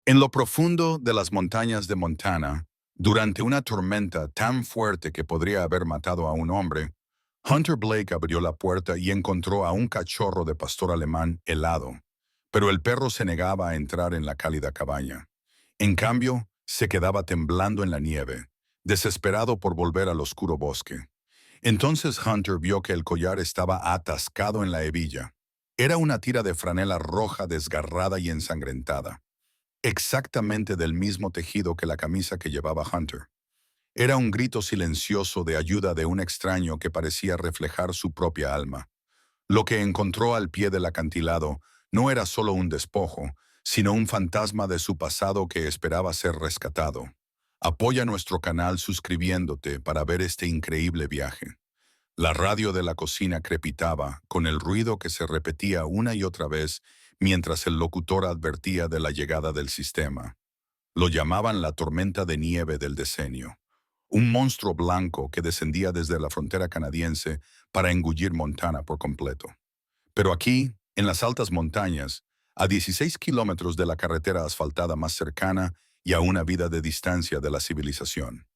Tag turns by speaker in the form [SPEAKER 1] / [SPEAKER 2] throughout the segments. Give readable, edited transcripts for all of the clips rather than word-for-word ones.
[SPEAKER 1] En lo profundo de las montañas de Montana, durante una tormenta tan fuerte que podría haber matado a un hombre, Hunter Blake abrió la puerta y encontró a un cachorro de pastor alemán helado, pero el perro se negaba a entrar en la cálida cabaña. En cambio, se quedaba temblando en la nieve, desesperado por volver al oscuro bosque. Entonces Hunter vio que el collar estaba atascado en la hebilla. Era una tira de franela roja desgarrada y ensangrentada, exactamente del mismo tejido que la camisa que llevaba Hunter. Era un grito silencioso de ayuda de un extraño que parecía reflejar su propia alma. Lo que encontró al pie del acantilado no era solo un despojo, sino un fantasma de su pasado que esperaba ser rescatado. Apoya nuestro canal suscribiéndote para ver este increíble viaje. La radio de la cocina crepitaba con el ruido que se repetía una y otra vez mientras el locutor advertía de la llegada del sistema. Lo llamaban la tormenta de nieve del decenio, un monstruo blanco que descendía desde la frontera canadiense para engullir Montana por completo. Pero aquí, en las altas montañas, a 16 kilómetros de la carretera asfaltada más cercana y a una vida de distancia de la civilización,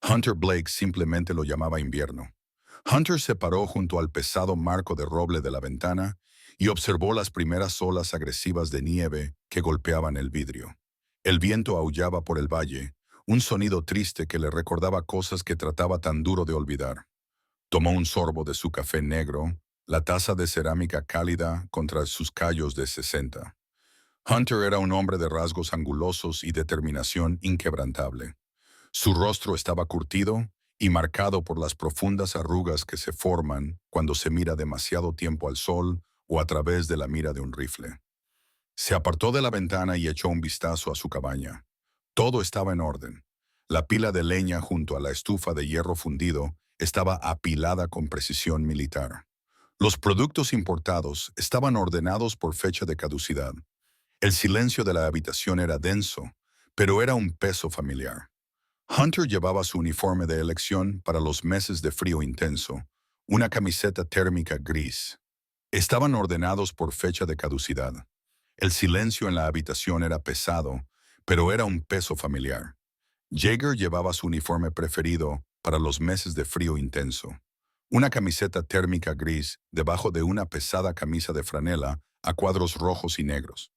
[SPEAKER 1] Hunter Blake simplemente lo llamaba invierno. Hunter se paró junto al pesado marco de roble de la ventana y observó las primeras olas agresivas de nieve que golpeaban el vidrio. El viento aullaba por el valle, un sonido triste que le recordaba cosas que trataba tan duro de olvidar. Tomó un sorbo de su café negro, la taza de cerámica cálida contra sus callos de 60. Hunter era un hombre de rasgos angulosos y determinación inquebrantable. Su rostro estaba curtido y marcado por las profundas arrugas que se forman cuando se mira demasiado tiempo al sol o a través de la mira de un rifle. Se apartó de la ventana y echó un vistazo a su cabaña. Todo estaba en orden. La pila de leña junto a la estufa de hierro fundido estaba apilada con precisión militar. Los productos importados estaban ordenados por fecha de caducidad. El silencio de la habitación era denso, pero era un peso familiar. Hunter llevaba su uniforme de elección para los meses de frío intenso, una camiseta térmica gris. Estaban ordenados por fecha de caducidad. El silencio en la habitación era pesado, pero era un peso familiar. Jaeger llevaba su uniforme preferido para los meses de frío intenso, una camiseta térmica gris debajo de una pesada camisa de franela a cuadros rojos y negros.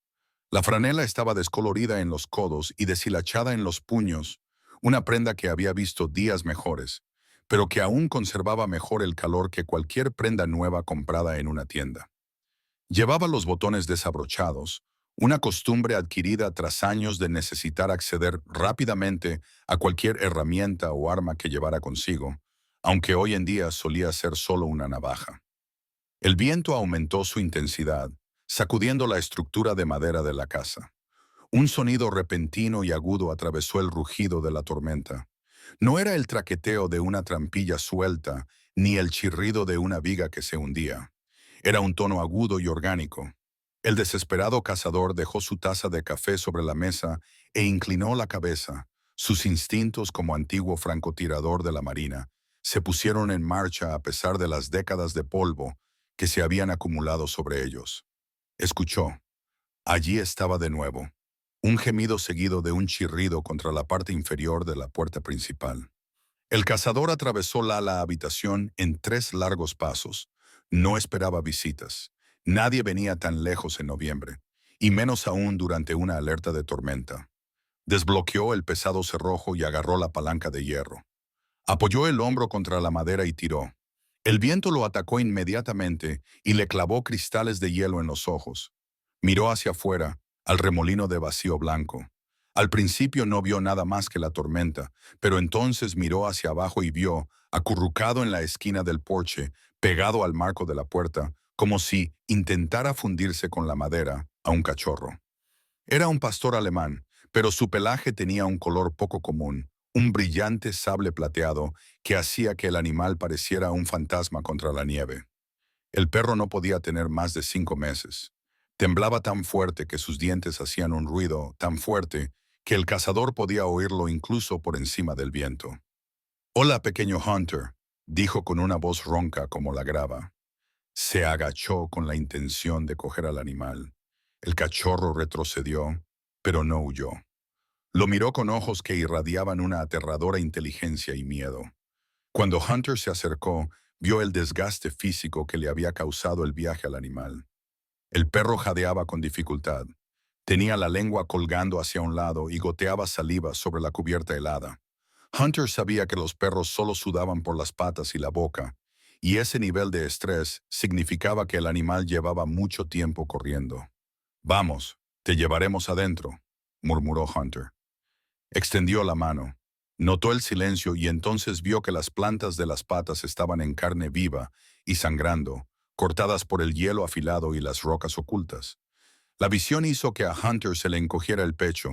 [SPEAKER 1] La franela estaba descolorida en los codos y deshilachada en los puños, una prenda que había visto días mejores, pero que aún conservaba mejor el calor que cualquier prenda nueva comprada en una tienda. Llevaba los botones desabrochados, una costumbre adquirida tras años de necesitar acceder rápidamente a cualquier herramienta o arma que llevara consigo, aunque hoy en día solía ser solo una navaja. El viento aumentó su intensidad, sacudiendo la estructura de madera de la casa. Un sonido repentino y agudo atravesó el rugido de la tormenta. No era el traqueteo de una trampilla suelta, ni el chirrido de una viga que se hundía. Era un tono agudo y orgánico. El desesperado cazador dejó su taza de café sobre la mesa e inclinó la cabeza. Sus instintos como antiguo francotirador de la marina se pusieron en marcha a pesar de las décadas de polvo que se habían acumulado sobre ellos. Escuchó. Allí estaba de nuevo. Un gemido seguido de un chirrido contra la parte inferior de la puerta principal. El cazador atravesó la habitación en 3 largos pasos. No esperaba visitas. Nadie venía tan lejos en noviembre, y menos aún durante una alerta de tormenta. Desbloqueó el pesado cerrojo y agarró la palanca de hierro. Apoyó el hombro contra la madera y tiró. El viento lo atacó inmediatamente y le clavó cristales de hielo en los ojos. Miró hacia afuera, al remolino de vacío blanco. Al principio no vio nada más que la tormenta, pero entonces miró hacia abajo y vio, acurrucado en la esquina del porche, pegado al marco de la puerta, como si intentara fundirse con la madera, a un cachorro. Era un pastor alemán, pero su pelaje tenía un color poco común, un brillante sable plateado que hacía que el animal pareciera un fantasma contra la nieve. El perro no podía tener más de 5 meses. Temblaba tan fuerte que sus dientes hacían un ruido tan fuerte que el cazador podía oírlo incluso por encima del viento. «Hola, pequeño Hunter», dijo con una voz ronca como la grava. Se agachó con la intención de coger al animal. El cachorro retrocedió, pero no huyó. Lo miró con ojos que irradiaban una aterradora inteligencia y miedo. Cuando Hunter se acercó, vio el desgaste físico que le había causado el viaje al animal. El perro jadeaba con dificultad. Tenía la lengua colgando hacia un lado y goteaba saliva sobre la cubierta helada. Hunter sabía que los perros solo sudaban por las patas y la boca, y ese nivel de estrés significaba que el animal llevaba mucho tiempo corriendo. «Vamos, te llevaremos adentro», murmuró Hunter. Extendió la mano. Notó el silencio y entonces vio que las plantas de las patas estaban en carne viva y sangrando, cortadas por el hielo afilado y las rocas ocultas. La visión hizo que a Hunter se le encogiera el pecho.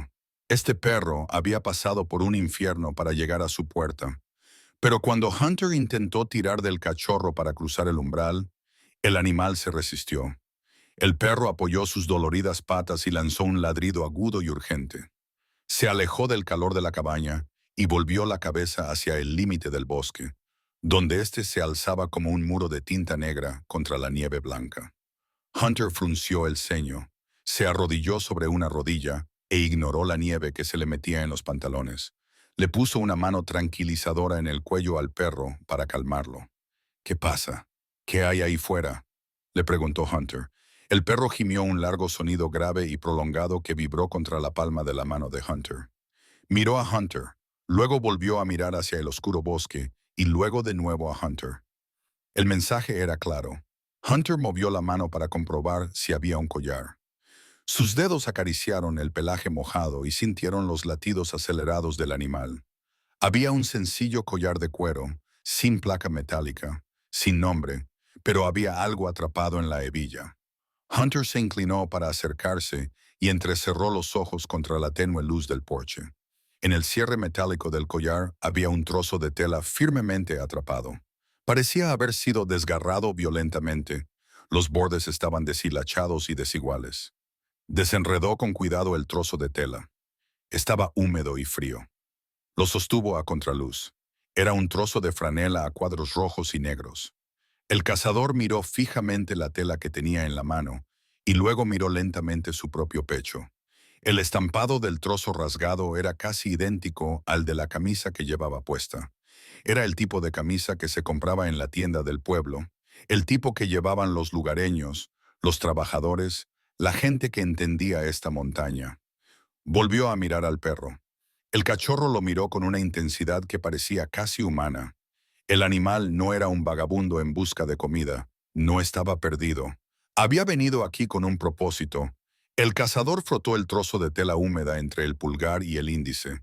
[SPEAKER 1] Este perro había pasado por un infierno para llegar a su puerta. Pero cuando Hunter intentó tirar del cachorro para cruzar el umbral, el animal se resistió. El perro apoyó sus doloridas patas y lanzó un ladrido agudo y urgente. Se alejó del calor de la cabaña y volvió la cabeza hacia el límite del bosque, donde éste se alzaba como un muro de tinta negra contra la nieve blanca. Hunter frunció el ceño, se arrodilló sobre una rodilla e ignoró la nieve que se le metía en los pantalones. Le puso una mano tranquilizadora en el cuello al perro para calmarlo. «¿Qué pasa? ¿Qué hay ahí fuera?», le preguntó Hunter. El perro gimió un largo sonido grave y prolongado que vibró contra la palma de la mano de Hunter. Miró a Hunter, luego volvió a mirar hacia el oscuro bosque y luego de nuevo a Hunter. El mensaje era claro. Hunter movió la mano para comprobar si había un collar. Sus dedos acariciaron el pelaje mojado y sintieron los latidos acelerados del animal. Había un sencillo collar de cuero, sin placa metálica, sin nombre, pero había algo atrapado en la hebilla. Hunter se inclinó para acercarse y entrecerró los ojos contra la tenue luz del porche. En el cierre metálico del collar había un trozo de tela firmemente atrapado. Parecía haber sido desgarrado violentamente. Los bordes estaban deshilachados y desiguales. Desenredó con cuidado el trozo de tela. Estaba húmedo y frío. Lo sostuvo a contraluz. Era un trozo de franela a cuadros rojos y negros. El cazador miró fijamente la tela que tenía en la mano y luego miró lentamente su propio pecho. El estampado del trozo rasgado era casi idéntico al de la camisa que llevaba puesta. Era el tipo de camisa que se compraba en la tienda del pueblo, el tipo que llevaban los lugareños, los trabajadores, la gente que entendía esta montaña. Volvió a mirar al perro. El cachorro lo miró con una intensidad que parecía casi humana. El animal no era un vagabundo en busca de comida, no estaba perdido. Había venido aquí con un propósito. El cazador frotó el trozo de tela húmeda entre el pulgar y el índice.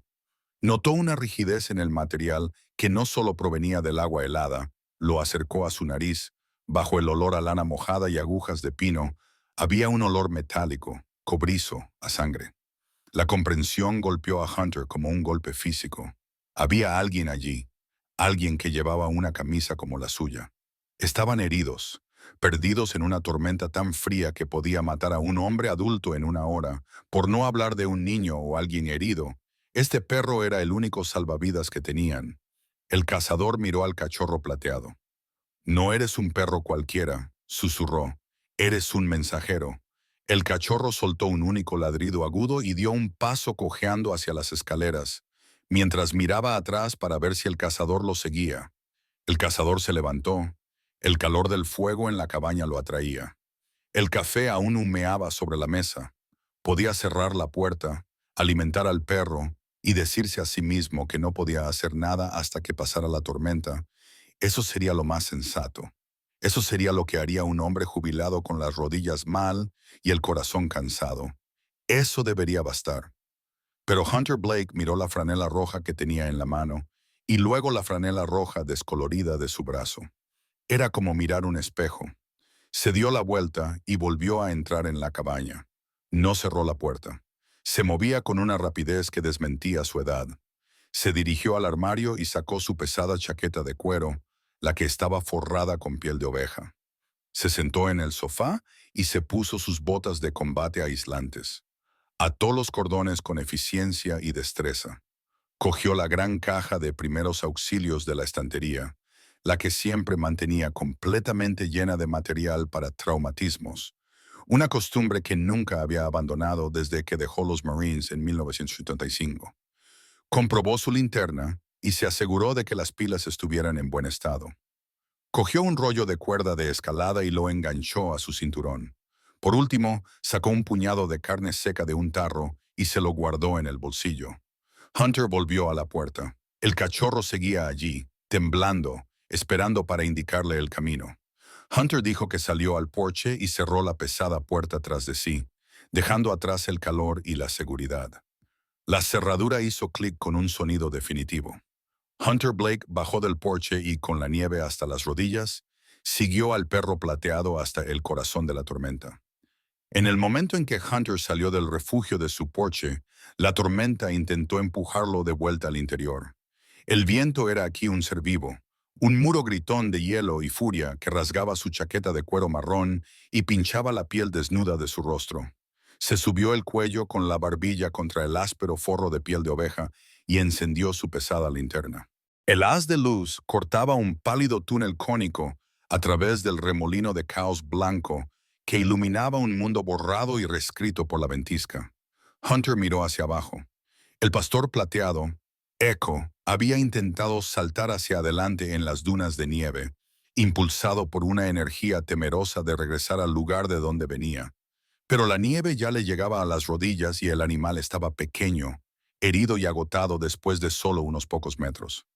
[SPEAKER 1] Notó una rigidez en el material que no solo provenía del agua helada, lo acercó a su nariz. Bajo el olor a lana mojada y agujas de pino, había un olor metálico, cobrizo, a sangre. La comprensión golpeó a Hunter como un golpe físico. Había alguien allí, alguien que llevaba una camisa como la suya. Estaban heridos, perdidos en una tormenta tan fría que podía matar a un hombre adulto en una hora, por no hablar de un niño o alguien herido. Este perro era el único salvavidas que tenían. El cazador miró al cachorro plateado. «No eres un perro cualquiera», susurró. «Eres un mensajero». El cachorro soltó un único ladrido agudo y dio un paso cojeando hacia las escaleras, mientras miraba atrás para ver si el cazador lo seguía. El cazador se levantó. El calor del fuego en la cabaña lo atraía. El café aún humeaba sobre la mesa. Podía cerrar la puerta, alimentar al perro y decirse a sí mismo que no podía hacer nada hasta que pasara la tormenta. Eso sería lo más sensato. Eso sería lo que haría un hombre jubilado con las rodillas mal y el corazón cansado. Eso debería bastar. Pero Hunter Blake miró la franela roja que tenía en la mano y luego la franela roja descolorida de su brazo. Era como mirar un espejo. Se dio la vuelta y volvió a entrar en la cabaña. No cerró la puerta. Se movía con una rapidez que desmentía su edad. Se dirigió al armario y sacó su pesada chaqueta de cuero, la que estaba forrada con piel de oveja. Se sentó en el sofá y se puso sus botas de combate aislantes. Ató los cordones con eficiencia y destreza. Cogió la gran caja de primeros auxilios de la estantería, la que siempre mantenía completamente llena de material para traumatismos. una costumbre que nunca había abandonado desde que dejó los Marines en 1975. Comprobó su linterna y se aseguró de que las pilas estuvieran en buen estado. Cogió un rollo de cuerda de escalada y lo enganchó a su cinturón. Por último, sacó un puñado de carne seca de un tarro y se lo guardó en el bolsillo. Hunter volvió a la puerta. El cachorro seguía allí, temblando, esperando para indicarle el camino. Hunter dijo que salió al porche y cerró la pesada puerta tras de sí, dejando atrás el calor y la seguridad. La cerradura hizo clic con un sonido definitivo. Hunter Blake bajó del porche y, con la nieve hasta las rodillas, siguió al perro plateado hasta el corazón de la tormenta. En el momento en que Hunter salió del refugio de su porche, la tormenta intentó empujarlo de vuelta al interior. El viento era aquí un ser vivo, un muro gritón de hielo y furia que rasgaba su chaqueta de cuero marrón y pinchaba la piel desnuda de su rostro. Se subió el cuello con la barbilla contra el áspero forro de piel de oveja y encendió su pesada linterna. El haz de luz cortaba un pálido túnel cónico a través del remolino de caos blanco que iluminaba un mundo borrado y reescrito por la ventisca. Hunter miró hacia abajo. El pastor plateado, Echo, había intentado saltar hacia adelante en las dunas de nieve, impulsado por una energía temerosa de regresar al lugar de donde venía. Pero la nieve ya le llegaba a las rodillas y el animal estaba pequeño, herido y agotado después de solo unos pocos metros.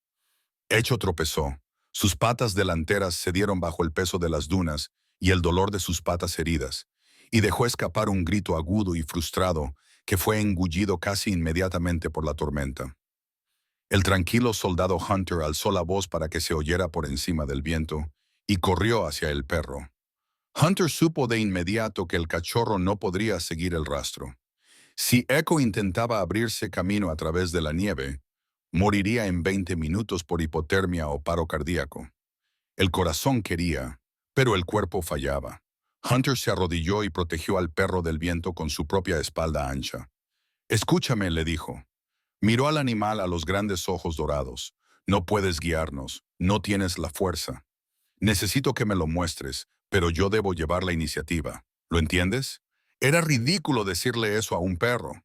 [SPEAKER 1] Echo tropezó. Sus patas delanteras cedieron bajo el peso de las dunas y el dolor de sus patas heridas, y dejó escapar un grito agudo y frustrado que fue engullido casi inmediatamente por la tormenta. El tranquilo soldado Hunter alzó la voz para que se oyera por encima del viento y corrió hacia el perro. Hunter supo de inmediato que el cachorro no podría seguir el rastro. Si Echo intentaba abrirse camino a través de la nieve, moriría en 20 minutos por hipotermia o paro cardíaco. El corazón quería, pero el cuerpo fallaba. Hunter se arrodilló y protegió al perro del viento con su propia espalda ancha. «Escúchame», le dijo. Miró al animal a los grandes ojos dorados. «No puedes guiarnos, no tienes la fuerza. Necesito que me lo muestres, pero yo debo llevar la iniciativa. ¿Lo entiendes?» Era ridículo decirle eso a un perro.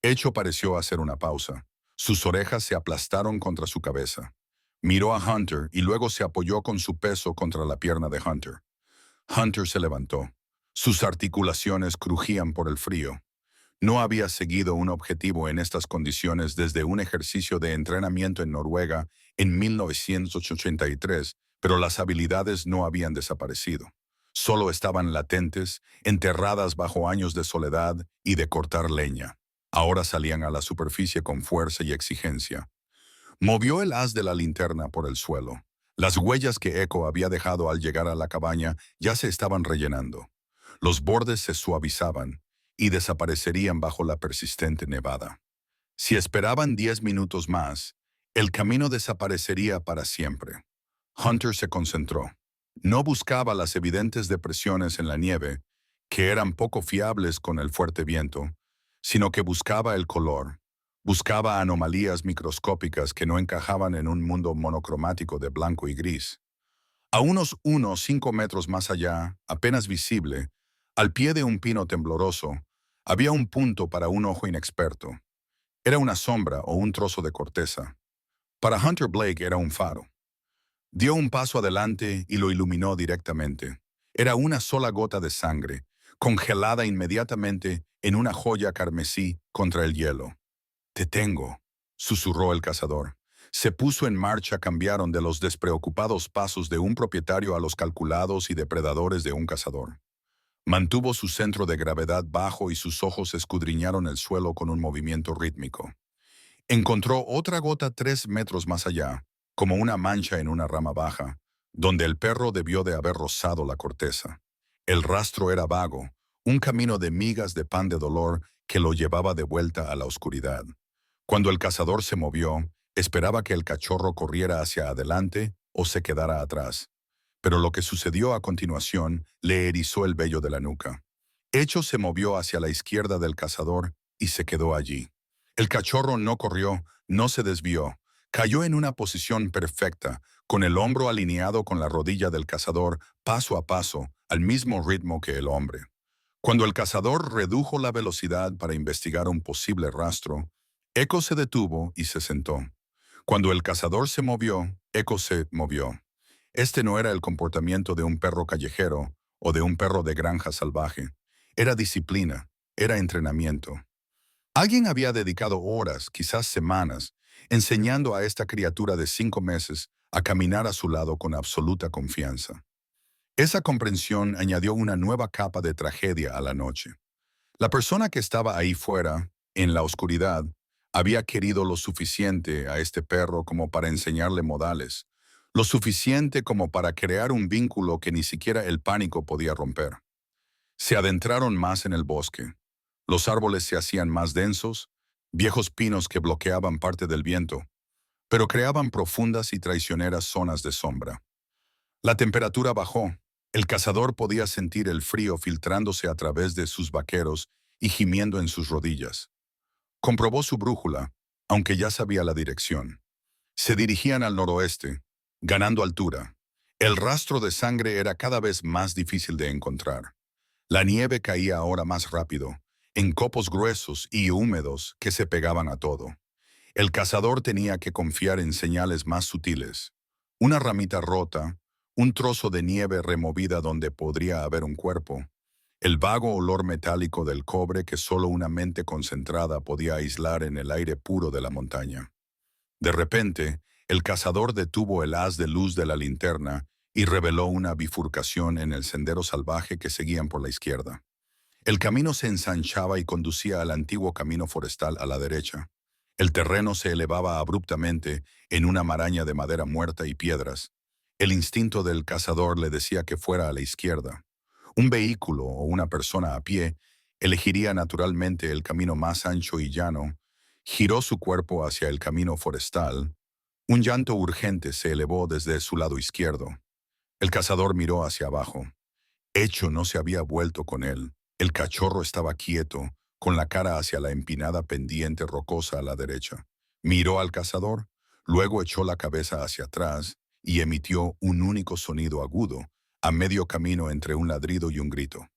[SPEAKER 1] Echo pareció hacer una pausa. Sus orejas se aplastaron contra su cabeza. Miró a Hunter y luego se apoyó con su peso contra la pierna de Hunter. Hunter se levantó. Sus articulaciones crujían por el frío. No había seguido un objetivo en estas condiciones desde un ejercicio de entrenamiento en Noruega en 1983, pero las habilidades no habían desaparecido. Solo estaban latentes, enterradas bajo años de soledad y de cortar leña. Ahora salían a la superficie con fuerza y exigencia. Movió el haz de la linterna por el suelo. Las huellas que Echo había dejado al llegar a la cabaña ya se estaban rellenando. Los bordes se suavizaban y desaparecerían bajo la persistente nevada. Si esperaban 10 minutos más, el camino desaparecería para siempre. Hunter se concentró. No buscaba las evidentes depresiones en la nieve, que eran poco fiables con el fuerte viento, sino que buscaba el color. Buscaba anomalías microscópicas que no encajaban en un mundo monocromático de blanco y gris. A unos 5 metros más allá, apenas visible, al pie de un pino tembloroso, había un punto para un ojo inexperto. Era una sombra o un trozo de corteza. Para Hunter Blake era un faro. Dio un paso adelante y lo iluminó directamente. Era una sola gota de sangre, congelada inmediatamente en una joya carmesí contra el hielo. «Te tengo», susurró el cazador. Se puso en marcha. Cambiaron de los despreocupados pasos de un propietario a los calculados y depredadores de un cazador. Mantuvo su centro de gravedad bajo y sus ojos escudriñaron el suelo con un movimiento rítmico. Encontró otra gota 3 metros más allá, como una mancha en una rama baja, donde el perro debió de haber rozado la corteza. El rastro era vago, un camino de migas de pan de dolor que lo llevaba de vuelta a la oscuridad. Cuando el cazador se movió, esperaba que el cachorro corriera hacia adelante o se quedara atrás. Pero lo que sucedió a continuación le erizó el vello de la nuca. Echo se movió hacia la izquierda del cazador y se quedó allí. El cachorro no corrió, no se desvió. Cayó en una posición perfecta, con el hombro alineado con la rodilla del cazador, paso a paso, al mismo ritmo que el hombre. Cuando el cazador redujo la velocidad para investigar un posible rastro, Echo se detuvo y se sentó. Cuando el cazador se movió, Echo se movió. Este no era el comportamiento de un perro callejero o de un perro de granja salvaje. Era disciplina, era entrenamiento. Alguien había dedicado horas, quizás semanas, enseñando a esta criatura de 5 meses a caminar a su lado con absoluta confianza. Esa comprensión añadió una nueva capa de tragedia a la noche. La persona que estaba ahí fuera, en la oscuridad, había querido lo suficiente a este perro como para enseñarle modales, lo suficiente como para crear un vínculo que ni siquiera el pánico podía romper. Se adentraron más en el bosque. Los árboles se hacían más densos, viejos pinos que bloqueaban parte del viento, pero creaban profundas y traicioneras zonas de sombra. La temperatura bajó. El cazador podía sentir el frío filtrándose a través de sus vaqueros y gimiendo en sus rodillas. Comprobó su brújula, aunque ya sabía la dirección. Se dirigían al noroeste, ganando altura. El rastro de sangre era cada vez más difícil de encontrar. La nieve caía ahora más rápido, en copos gruesos y húmedos que se pegaban a todo. El cazador tenía que confiar en señales más sutiles. Una ramita rota, un trozo de nieve removida donde podría haber un cuerpo, el vago olor metálico del cobre que solo una mente concentrada podía aislar en el aire puro de la montaña. De repente, el cazador detuvo el haz de luz de la linterna y reveló una bifurcación en el sendero salvaje que seguían por la izquierda. El camino se ensanchaba y conducía al antiguo camino forestal a la derecha. El terreno se elevaba abruptamente en una maraña de madera muerta y piedras. El instinto del cazador le decía que fuera a la izquierda. Un vehículo o una persona a pie elegiría naturalmente el camino más ancho y llano. Giró su cuerpo hacia el camino forestal. Un llanto urgente se elevó desde su lado izquierdo. El cazador miró hacia abajo. Echo no se había vuelto con él. El cachorro estaba quieto, con la cara hacia la empinada pendiente rocosa a la derecha. Miró al cazador, luego echó la cabeza hacia atrás y emitió un único sonido agudo, a medio camino entre un ladrido y un grito.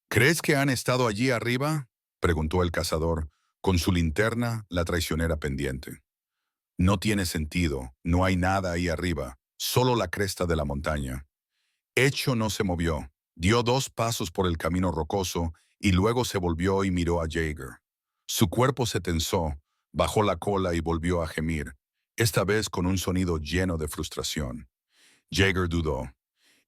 [SPEAKER 1] ¿Crees que han estado allí arriba?, preguntó el cazador, con su linterna, la traicionera pendiente. No tiene sentido, no hay nada ahí arriba, solo la cresta de la montaña. Echo no se movió, dio 2 pasos por el camino rocoso y luego se volvió y miró a Jaeger. Su cuerpo se tensó, bajó la cola y volvió a gemir, esta vez con un sonido lleno de frustración. Jaeger dudó.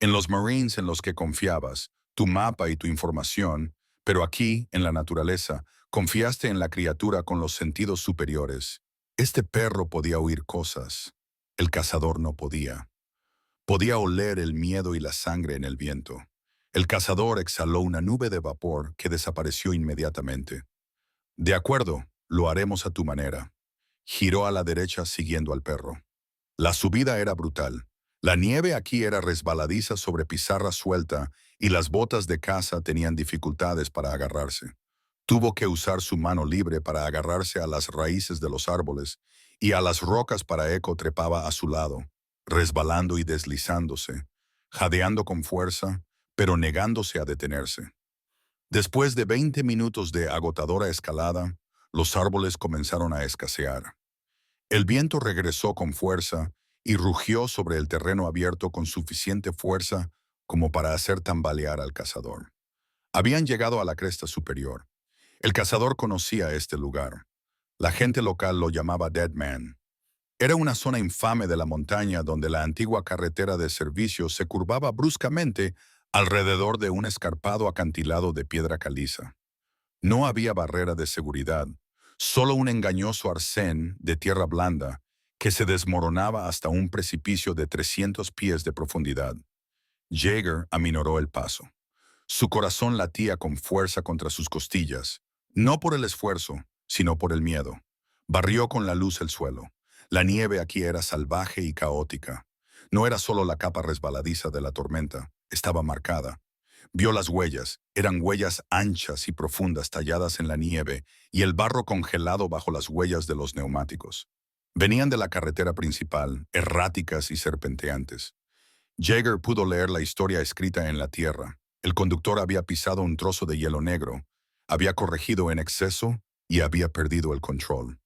[SPEAKER 1] En los Marines en los que confiabas, tu mapa y tu información, pero aquí, en la naturaleza, confiaste en la criatura con los sentidos superiores. Este perro podía oír cosas. El cazador no podía. Podía oler el miedo y la sangre en el viento. El cazador exhaló una nube de vapor que desapareció inmediatamente. De acuerdo, lo haremos a tu manera. Giró a la derecha siguiendo al perro. La subida era brutal. La nieve aquí era resbaladiza sobre pizarra suelta y las botas de caza tenían dificultades para agarrarse. Tuvo que usar su mano libre para agarrarse a las raíces de los árboles y a las rocas para Echo trepaba a su lado, resbalando y deslizándose, jadeando con fuerza, pero negándose a detenerse. Después de 20 minutos de agotadora escalada, los árboles comenzaron a escasear. El viento regresó con fuerza y rugió sobre el terreno abierto con suficiente fuerza como para hacer tambalear al cazador. Habían llegado a la cresta superior. El cazador conocía este lugar. La gente local lo llamaba Dead Man. Era una zona infame de la montaña donde la antigua carretera de servicio se curvaba bruscamente alrededor de un escarpado acantilado de piedra caliza. No había barrera de seguridad, solo un engañoso arcén de tierra blanda que se desmoronaba hasta un precipicio de 300 pies de profundidad. Jaeger aminoró el paso. Su corazón latía con fuerza contra sus costillas, no por el esfuerzo, sino por el miedo. Barrió con la luz el suelo. La nieve aquí era salvaje y caótica. No era solo la capa resbaladiza de la tormenta, estaba marcada. Vio las huellas, eran huellas anchas y profundas talladas en la nieve y el barro congelado bajo las huellas de los neumáticos. Venían de la carretera principal, erráticas y serpenteantes. Jaeger pudo leer la historia escrita en la tierra. El conductor había pisado un trozo de hielo negro, había corregido en exceso y había perdido el control.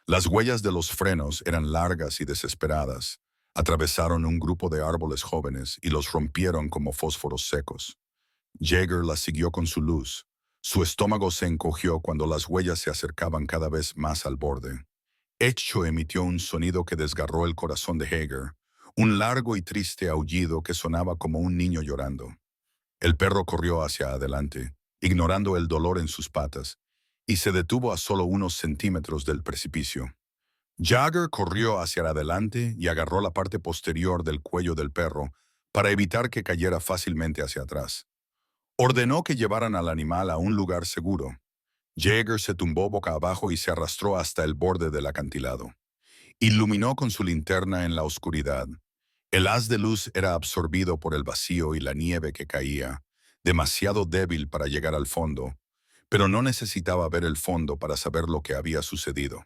[SPEAKER 1] Las huellas de los frenos eran largas y desesperadas. Atravesaron un grupo de árboles jóvenes y los rompieron como fósforos secos. Jaeger las siguió con su luz. Su estómago se encogió cuando las huellas se acercaban cada vez más al borde. Echo emitió un sonido que desgarró el corazón de Hager, un largo y triste aullido que sonaba como un niño llorando. El perro corrió hacia adelante, ignorando el dolor en sus patas, y se detuvo a solo unos centímetros del precipicio. Jagger corrió hacia adelante y agarró la parte posterior del cuello del perro para evitar que cayera fácilmente hacia atrás. Ordenó que llevaran al animal a un lugar seguro. Jagger se tumbó boca abajo y se arrastró hasta el borde del acantilado. Iluminó con su linterna en la oscuridad. El haz de luz era absorbido por el vacío y la nieve que caía, demasiado débil para llegar al fondo, pero no necesitaba ver el fondo para saber lo que había sucedido.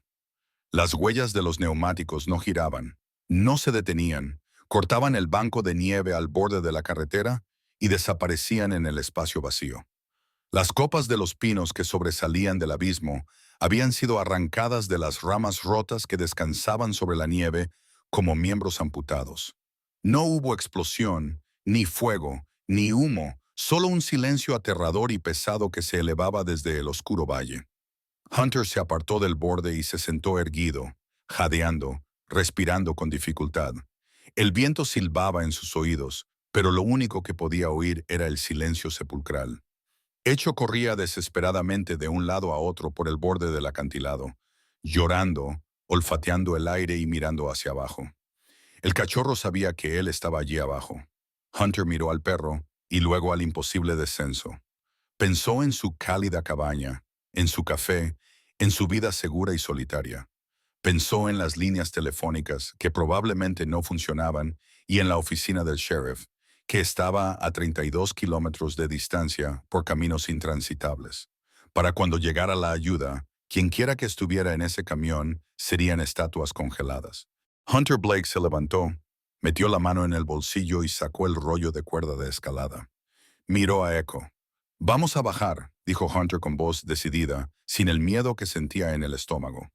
[SPEAKER 1] Las huellas de los neumáticos no giraban, no se detenían, cortaban el banco de nieve al borde de la carretera y desaparecían en el espacio vacío. Las copas de los pinos que sobresalían del abismo habían sido arrancadas de las ramas rotas que descansaban sobre la nieve como miembros amputados. No hubo explosión, ni fuego, ni humo, solo un silencio aterrador y pesado que se elevaba desde el oscuro valle. Hunter se apartó del borde y se sentó erguido, jadeando, respirando con dificultad. El viento silbaba en sus oídos, pero lo único que podía oír era el silencio sepulcral. Echo corría desesperadamente de un lado a otro por el borde del acantilado, llorando, olfateando el aire y mirando hacia abajo. El cachorro sabía que él estaba allí abajo. Hunter miró al perro y luego al imposible descenso. Pensó en su cálida cabaña, en su café, en su vida segura y solitaria. Pensó en las líneas telefónicas que probablemente no funcionaban y en la oficina del sheriff, que estaba a 32 kilómetros de distancia por caminos intransitables. Para cuando llegara la ayuda, quienquiera que estuviera en ese camión serían estatuas congeladas. Hunter Blake se levantó, metió la mano en el bolsillo y sacó el rollo de cuerda de escalada. Miró a Echo. «Vamos a bajar», dijo Hunter con voz decidida, sin el miedo que sentía en el estómago.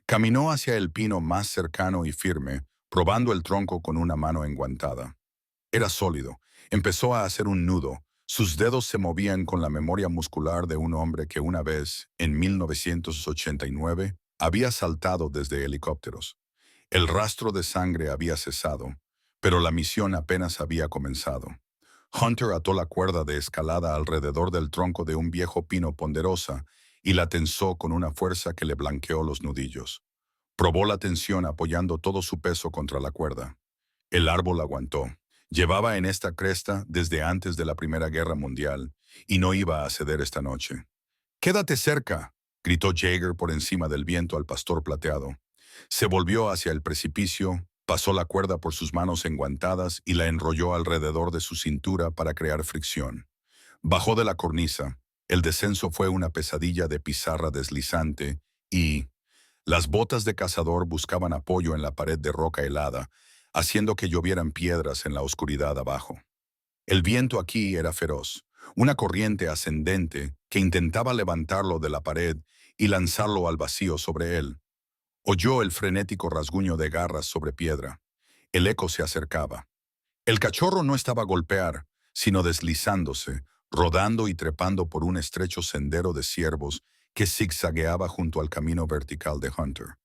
[SPEAKER 1] Caminó hacia el pino más cercano y firme, probando el tronco con una mano enguantada. Era sólido. Empezó a hacer un nudo. Sus dedos se movían con la memoria muscular de un hombre que una vez, en 1989, había saltado desde helicópteros. El rastro de sangre había cesado, pero la misión apenas había comenzado. Hunter ató la cuerda de escalada alrededor del tronco de un viejo pino ponderosa y la tensó con una fuerza que le blanqueó los nudillos. Probó la tensión apoyando todo su peso contra la cuerda. El árbol aguantó. Llevaba en esta cresta desde antes de la Primera Guerra Mundial y no iba a ceder esta noche. «¡Quédate cerca!», gritó Jaeger por encima del viento al pastor plateado. Se volvió hacia el precipicio, pasó la cuerda por sus manos enguantadas y la enrolló alrededor de su cintura para crear fricción. Bajó de la cornisa. El descenso fue una pesadilla de pizarra deslizante y las botas de cazador buscaban apoyo en la pared de roca helada, haciendo que llovieran piedras en la oscuridad abajo. El viento aquí era feroz, una corriente ascendente que intentaba levantarlo de la pared y lanzarlo al vacío sobre él. Oyó el frenético rasguño de garras sobre piedra. El eco se acercaba. El cachorro no estaba a golpear, sino deslizándose, rodando y trepando por un estrecho sendero de ciervos que zigzagueaba junto al camino vertical de Hunter.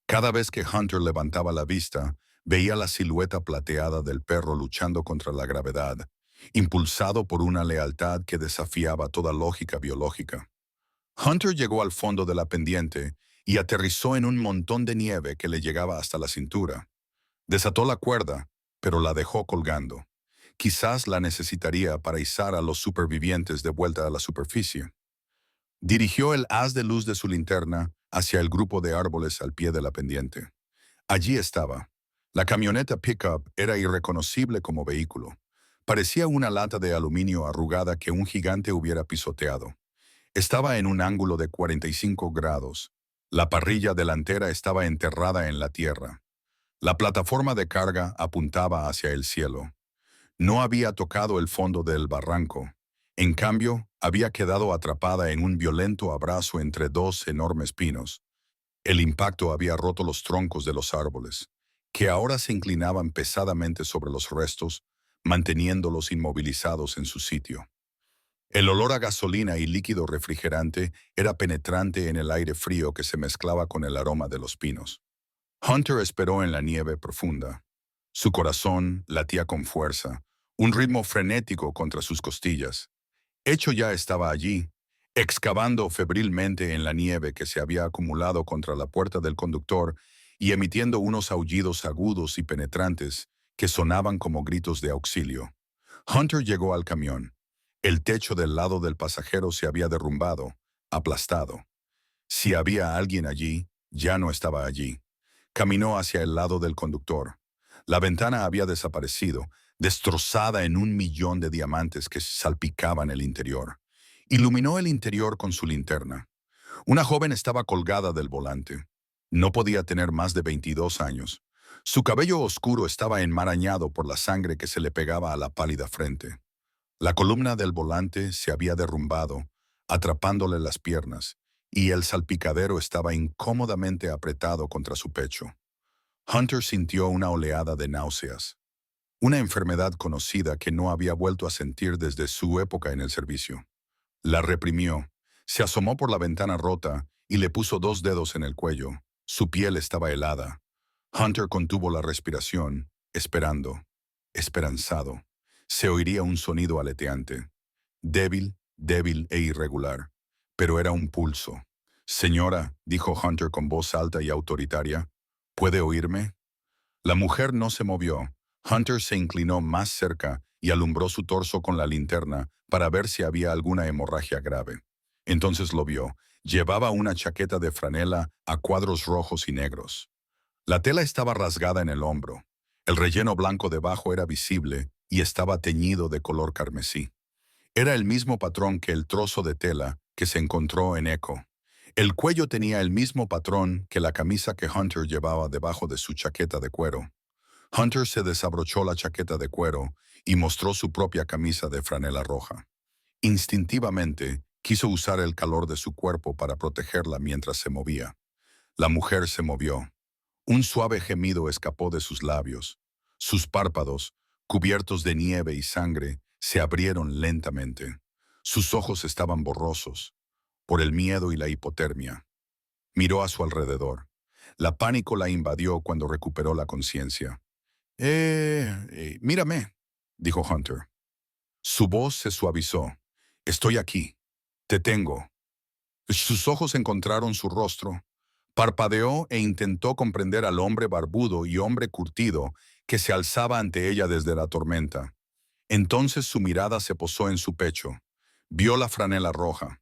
[SPEAKER 1] Cada vez que Hunter levantaba la vista, veía la silueta plateada del perro luchando contra la gravedad, impulsado por una lealtad que desafiaba toda lógica biológica. Hunter llegó al fondo de la pendiente y aterrizó en un montón de nieve que le llegaba hasta la cintura. Desató la cuerda, pero la dejó colgando. Quizás la necesitaría para izar a los supervivientes de vuelta a la superficie. Dirigió el haz de luz de su linterna hacia el grupo de árboles al pie de la pendiente. Allí estaba. La camioneta pickup era irreconocible como vehículo. Parecía una lata de aluminio arrugada que un gigante hubiera pisoteado. Estaba en un ángulo de 45 grados. La parrilla delantera estaba enterrada en la tierra. La plataforma de carga apuntaba hacia el cielo. No había tocado el fondo del barranco. En cambio, había quedado atrapada en un violento abrazo entre dos enormes pinos. El impacto había roto los troncos de los árboles, que ahora se inclinaban pesadamente sobre los restos, manteniéndolos inmovilizados en su sitio. El olor a gasolina y líquido refrigerante era penetrante en el aire frío que se mezclaba con el aroma de los pinos. Hunter esperó en la nieve profunda. Su corazón latía con fuerza, un ritmo frenético contra sus costillas. Hecho ya estaba allí, excavando febrilmente en la nieve que se había acumulado contra la puerta del conductor y emitiendo unos aullidos agudos y penetrantes que sonaban como gritos de auxilio. Hunter llegó al camión. El techo del lado del pasajero se había derrumbado, aplastado. Si había alguien allí, ya no estaba allí. Caminó hacia el lado del conductor. La ventana había desaparecido, destrozada en un millón de diamantes que salpicaban el interior. Iluminó el interior con su linterna. Una joven estaba colgada del volante. No podía tener más de 22 años. Su cabello oscuro estaba enmarañado por la sangre que se le pegaba a la pálida frente. La columna del volante se había derrumbado, atrapándole las piernas, y el salpicadero estaba incómodamente apretado contra su pecho. Hunter sintió una oleada de náuseas, una enfermedad conocida que no había vuelto a sentir desde su época en el servicio. La reprimió, se asomó por la ventana rota y le puso dos dedos en el cuello. Su piel estaba helada. Hunter contuvo la respiración, esperando, esperanzado. Se oiría un sonido aleteante, débil, débil e irregular, pero era un pulso. Señora, dijo Hunter con voz alta y autoritaria, ¿puede oírme? La mujer no se movió. Hunter se inclinó más cerca y alumbró su torso con la linterna para ver si había alguna hemorragia grave. Entonces lo vio. Llevaba una chaqueta de franela a cuadros rojos y negros. La tela estaba rasgada en el hombro. El relleno blanco debajo era visible y estaba teñido de color carmesí. Era el mismo patrón que el trozo de tela que se encontró en Echo. El cuello tenía el mismo patrón que la camisa que Hunter llevaba debajo de su chaqueta de cuero. Hunter se desabrochó la chaqueta de cuero y mostró su propia camisa de franela roja. Instintivamente, quiso usar el calor de su cuerpo para protegerla mientras se movía. La mujer se movió. Un suave gemido escapó de sus labios. Sus párpados, cubiertos de nieve y sangre, se abrieron lentamente. Sus ojos estaban borrosos, por el miedo y la hipotermia. Miró a su alrededor. La pánico la invadió cuando recuperó la conciencia. Mírame, dijo Hunter. Su voz se suavizó. Estoy aquí. Te tengo. Sus ojos encontraron su rostro. Parpadeó e intentó comprender al hombre barbudo y hombre curtido que se alzaba ante ella desde la tormenta. Entonces su mirada se posó en su pecho. Vio la franela roja.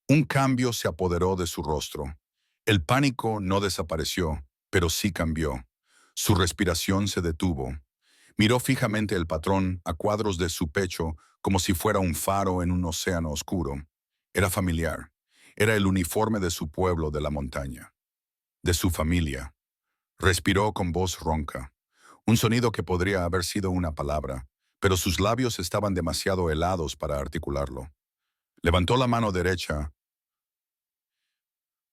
[SPEAKER 1] Un cambio se apoderó de su rostro. El pánico no desapareció, pero sí cambió. Su respiración se detuvo. Miró fijamente el patrón a cuadros de su pecho como si fuera un faro en un océano oscuro. Era familiar. Era el uniforme de su pueblo de la montaña, de su familia. Respiró con voz ronca, un sonido que podría haber sido una palabra, pero sus labios estaban demasiado helados para articularlo. Levantó la mano derecha,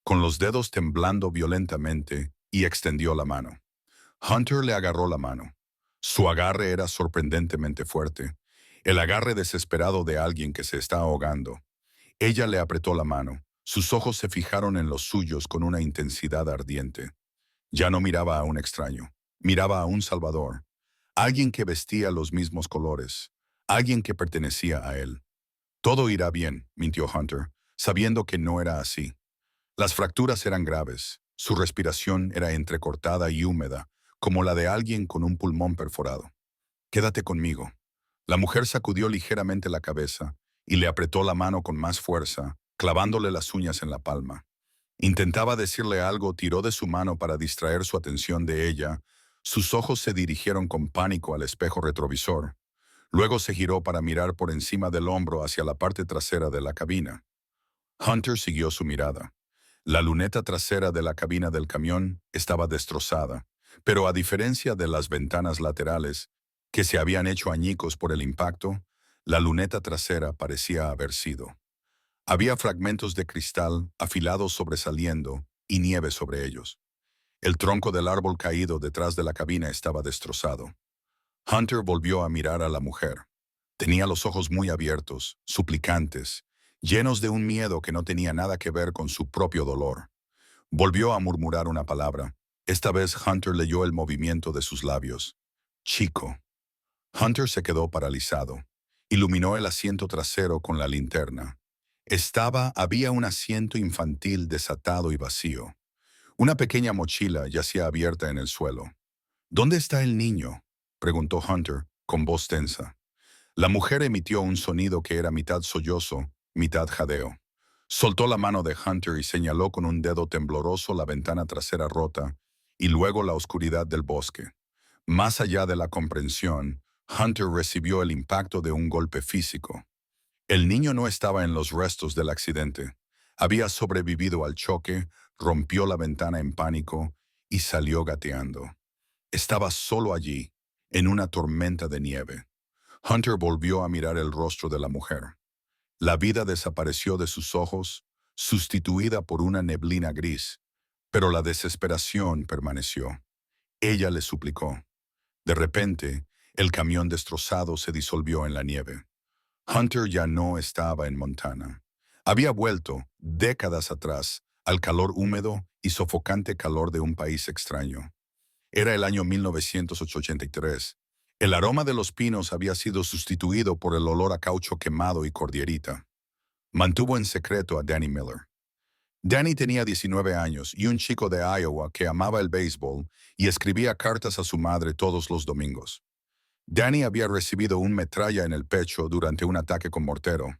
[SPEAKER 1] con los dedos temblando violentamente, y extendió la mano. Hunter le agarró la mano. Su agarre era sorprendentemente fuerte, el agarre desesperado de alguien que se está ahogando. Ella le apretó la mano. Sus ojos se fijaron en los suyos con una intensidad ardiente. Ya no miraba a un extraño, miraba a un salvador, alguien que vestía los mismos colores, alguien que pertenecía a él. Todo irá bien, mintió Hunter, sabiendo que no era así. Las fracturas eran graves, su respiración era entrecortada y húmeda, como la de alguien con un pulmón perforado. Quédate conmigo. La mujer sacudió ligeramente la cabeza y le apretó la mano con más fuerza, clavándole las uñas en la palma. Intentaba decirle algo, tiró de su mano para distraer su atención de ella. Sus ojos se dirigieron con pánico al espejo retrovisor. Luego se giró para mirar por encima del hombro hacia la parte trasera de la cabina. Hunter siguió su mirada. La luneta trasera de la cabina del camión estaba destrozada, pero a diferencia de las ventanas laterales, que se habían hecho añicos por el impacto, La luneta trasera parecía haber sido. Había fragmentos de cristal afilados sobresaliendo y nieve sobre ellos. El tronco del árbol caído detrás de la cabina estaba destrozado. Hunter volvió a mirar a la mujer. Tenía los ojos muy abiertos, suplicantes, llenos de un miedo que no tenía nada que ver con su propio dolor. Volvió a murmurar una palabra. Esta vez Hunter leyó el movimiento de sus labios. Chico. Hunter se quedó paralizado. Iluminó el asiento trasero con la linterna. Había un asiento infantil desatado y vacío. Una pequeña mochila yacía abierta en el suelo. ¿Dónde está el niño?, preguntó Hunter, con voz tensa. La mujer emitió un sonido que era mitad sollozo, mitad jadeo. Soltó la mano de Hunter y señaló con un dedo tembloroso la ventana trasera rota y luego la oscuridad del bosque. Más allá de la comprensión, Hunter recibió el impacto de un golpe físico. El niño no estaba en los restos del accidente. Había sobrevivido al choque, rompió la ventana en pánico y salió gateando. Estaba solo allí, en una tormenta de nieve. Hunter volvió a mirar el rostro de la mujer. La vida desapareció de sus ojos, sustituida por una neblina gris, pero la desesperación permaneció. Ella le suplicó. De repente, el camión destrozado se disolvió en la nieve. Hunter ya no estaba en Montana. Había vuelto, décadas atrás, al calor húmedo y sofocante calor de un país extraño. Era el año 1983. El aroma de los pinos había sido sustituido por el olor a caucho quemado y cordierita. Mantuvo en secreto a Danny Miller. Danny tenía 19 años y un chico de Iowa que amaba el béisbol y escribía cartas a su madre todos los domingos. Danny había recibido un metralla en el pecho durante un ataque con mortero.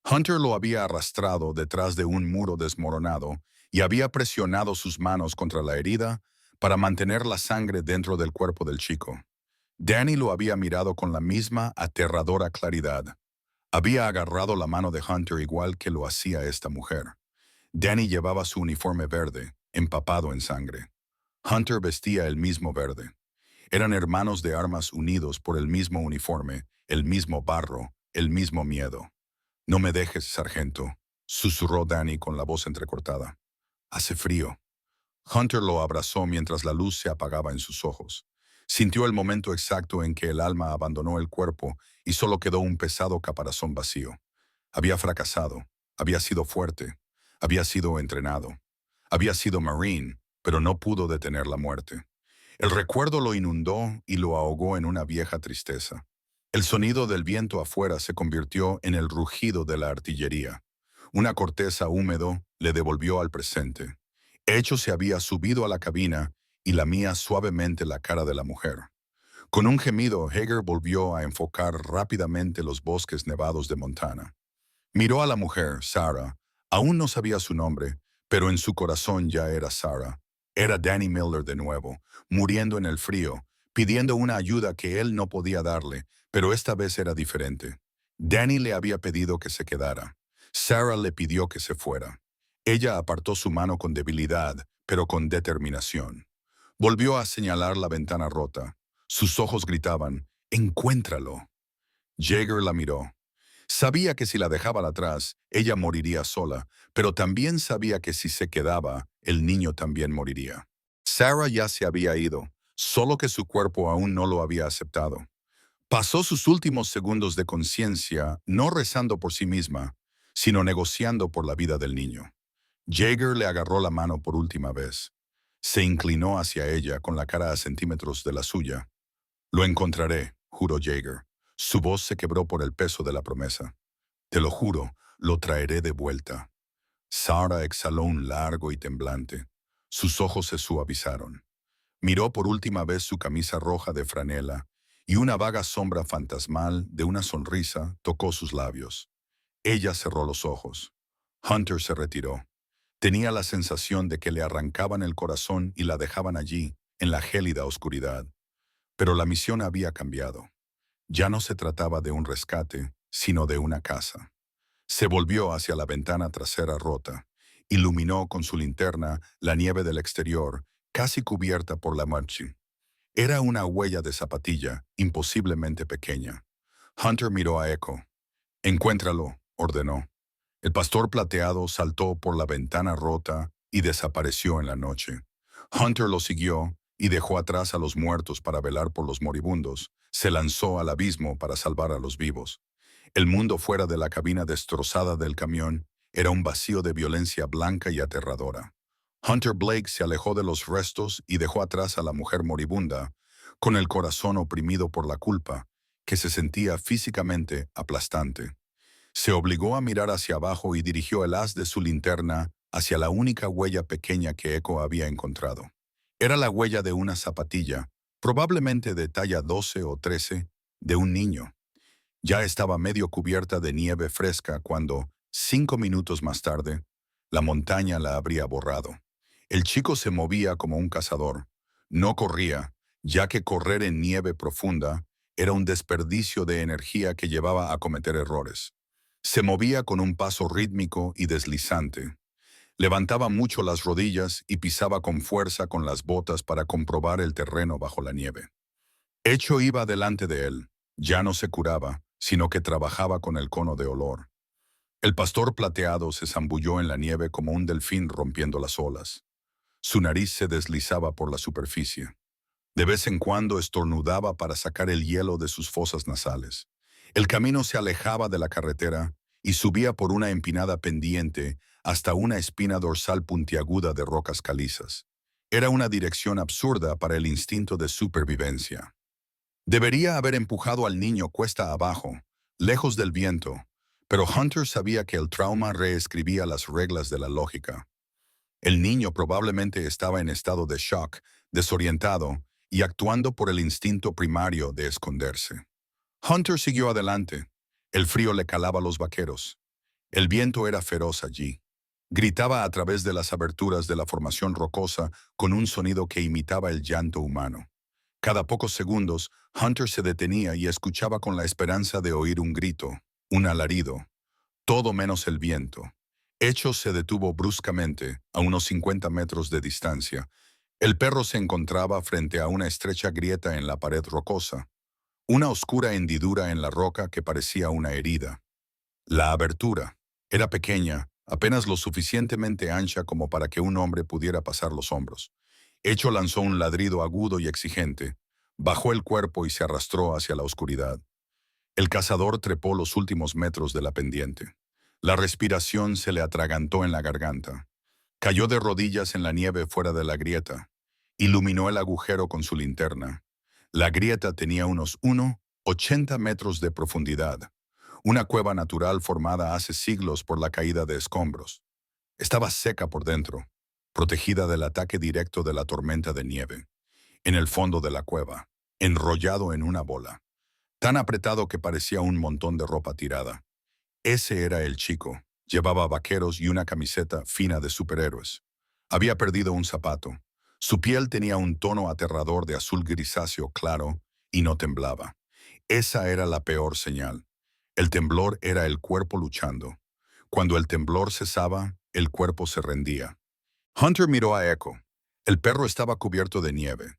[SPEAKER 1] Hunter lo había arrastrado detrás de un muro desmoronado y había presionado sus manos contra la herida para mantener la sangre dentro del cuerpo del chico. Danny lo había mirado con la misma aterradora claridad. Había agarrado la mano de Hunter igual que lo hacía esta mujer. Danny llevaba su uniforme verde, empapado en sangre. Hunter vestía el mismo verde. Eran hermanos de armas unidos por el mismo uniforme, el mismo barro, el mismo miedo. «No me dejes, sargento», susurró Danny con la voz entrecortada. «Hace frío». Hunter lo abrazó mientras la luz se apagaba en sus ojos. Sintió el momento exacto en que el alma abandonó el cuerpo y solo quedó un pesado caparazón vacío. Había fracasado, había sido fuerte, había sido entrenado, había sido Marine, pero no pudo detener la muerte. El recuerdo lo inundó y lo ahogó en una vieja tristeza. El sonido del viento afuera se convirtió en el rugido de la artillería. Una corteza húmedo le devolvió al presente. Hecho se había subido a la cabina y lamía suavemente la cara de la mujer. Con un gemido, Hager volvió a enfocar rápidamente los bosques nevados de Montana. Miró a la mujer, Sarah. Aún no sabía su nombre, pero en su corazón ya era Sarah. Era Danny Miller de nuevo, muriendo en el frío, pidiendo una ayuda que él no podía darle, pero esta vez era diferente. Danny le había pedido que se quedara. Sarah le pidió que se fuera. Ella apartó su mano con debilidad, pero con determinación. Volvió a señalar la ventana rota. Sus ojos gritaban, «¡Encuéntralo!». Jaeger la miró. Sabía que si la dejaban atrás, ella moriría sola, pero también sabía que si se quedaba, el niño también moriría. Sarah ya se había ido, solo que su cuerpo aún no lo había aceptado. Pasó sus últimos segundos de conciencia no rezando por sí misma, sino negociando por la vida del niño. Jaeger le agarró la mano por última vez. Se inclinó hacia ella con la cara a centímetros de la suya. «Lo encontraré», juró Jaeger. Su voz se quebró por el peso de la promesa. «Te lo juro, lo traeré de vuelta». Sarah exhaló un largo y temblante. Sus ojos se suavizaron. Miró por última vez su camisa roja de franela y una vaga sombra fantasmal de una sonrisa tocó sus labios. Ella cerró los ojos. Hunter se retiró. Tenía la sensación de que le arrancaban el corazón y la dejaban allí, en la gélida oscuridad. Pero la misión había cambiado. Ya no se trataba de un rescate, sino de una casa. Se volvió hacia la ventana trasera rota. Iluminó con su linterna la nieve del exterior, casi cubierta por la marcha. Era una huella de zapatilla, imposiblemente pequeña. Hunter miró a Echo. Encuéntralo, ordenó. El pastor plateado saltó por la ventana rota y desapareció en la noche. Hunter lo siguió y dejó atrás a los muertos para velar por los moribundos. Se lanzó al abismo para salvar a los vivos. El mundo fuera de la cabina destrozada del camión era un vacío de violencia blanca y aterradora. Hunter Blake se alejó de los restos y dejó atrás a la mujer moribunda, con el corazón oprimido por la culpa, que se sentía físicamente aplastante. Se obligó a mirar hacia abajo y dirigió el haz de su linterna hacia la única huella pequeña que Echo había encontrado. Era la huella de una zapatilla, probablemente de talla 12 o 13, de un niño. Ya estaba medio cubierta de nieve fresca cuando, 5 minutos más tarde, la montaña la habría borrado. El chico se movía como un cazador. No corría, ya que correr en nieve profunda era un desperdicio de energía que llevaba a cometer errores. Se movía con un paso rítmico y deslizante. Levantaba mucho las rodillas y pisaba con fuerza con las botas para comprobar el terreno bajo la nieve. Echo iba delante de él. Ya no se curaba, sino que trabajaba con el cono de olor. El pastor plateado se zambulló en la nieve como un delfín rompiendo las olas. Su nariz se deslizaba por la superficie. De vez en cuando estornudaba para sacar el hielo de sus fosas nasales. El camino se alejaba de la carretera y subía por una empinada pendiente hasta una espina dorsal puntiaguda de rocas calizas. Era una dirección absurda para el instinto de supervivencia. Debería haber empujado al niño cuesta abajo, lejos del viento, pero Hunter sabía que el trauma reescribía las reglas de la lógica. El niño probablemente estaba en estado de shock, desorientado y actuando por el instinto primario de esconderse. Hunter siguió adelante. El frío le calaba los vaqueros. El viento era feroz allí. Gritaba a través de las aberturas de la formación rocosa con un sonido que imitaba el llanto humano. Cada pocos segundos, Hunter se detenía y escuchaba con la esperanza de oír un grito, un alarido, todo menos el viento. Echo se detuvo bruscamente, a unos 50 metros de distancia. El perro se encontraba frente a una estrecha grieta en la pared rocosa, una oscura hendidura en la roca que parecía una herida. La abertura era pequeña, apenas lo suficientemente ancha como para que un hombre pudiera pasar los hombros. Echo lanzó un ladrido agudo y exigente, bajó el cuerpo y se arrastró hacia la oscuridad. El cazador trepó los últimos metros de la pendiente. La respiración se le atragantó en la garganta. Cayó de rodillas en la nieve fuera de la grieta. Iluminó el agujero con su linterna. La grieta tenía unos 80 metros de profundidad. Una cueva natural formada hace siglos por la caída de escombros. Estaba seca por dentro, protegida del ataque directo de la tormenta de nieve. En el fondo de la cueva, enrollado en una bola, tan apretado que parecía un montón de ropa tirada. Ese era el chico. Llevaba vaqueros y una camiseta fina de superhéroes. Había perdido un zapato. Su piel tenía un tono aterrador de azul grisáceo claro y no temblaba. Esa era la peor señal. El temblor era el cuerpo luchando. Cuando el temblor cesaba, el cuerpo se rendía. Hunter miró a Echo. El perro estaba cubierto de nieve.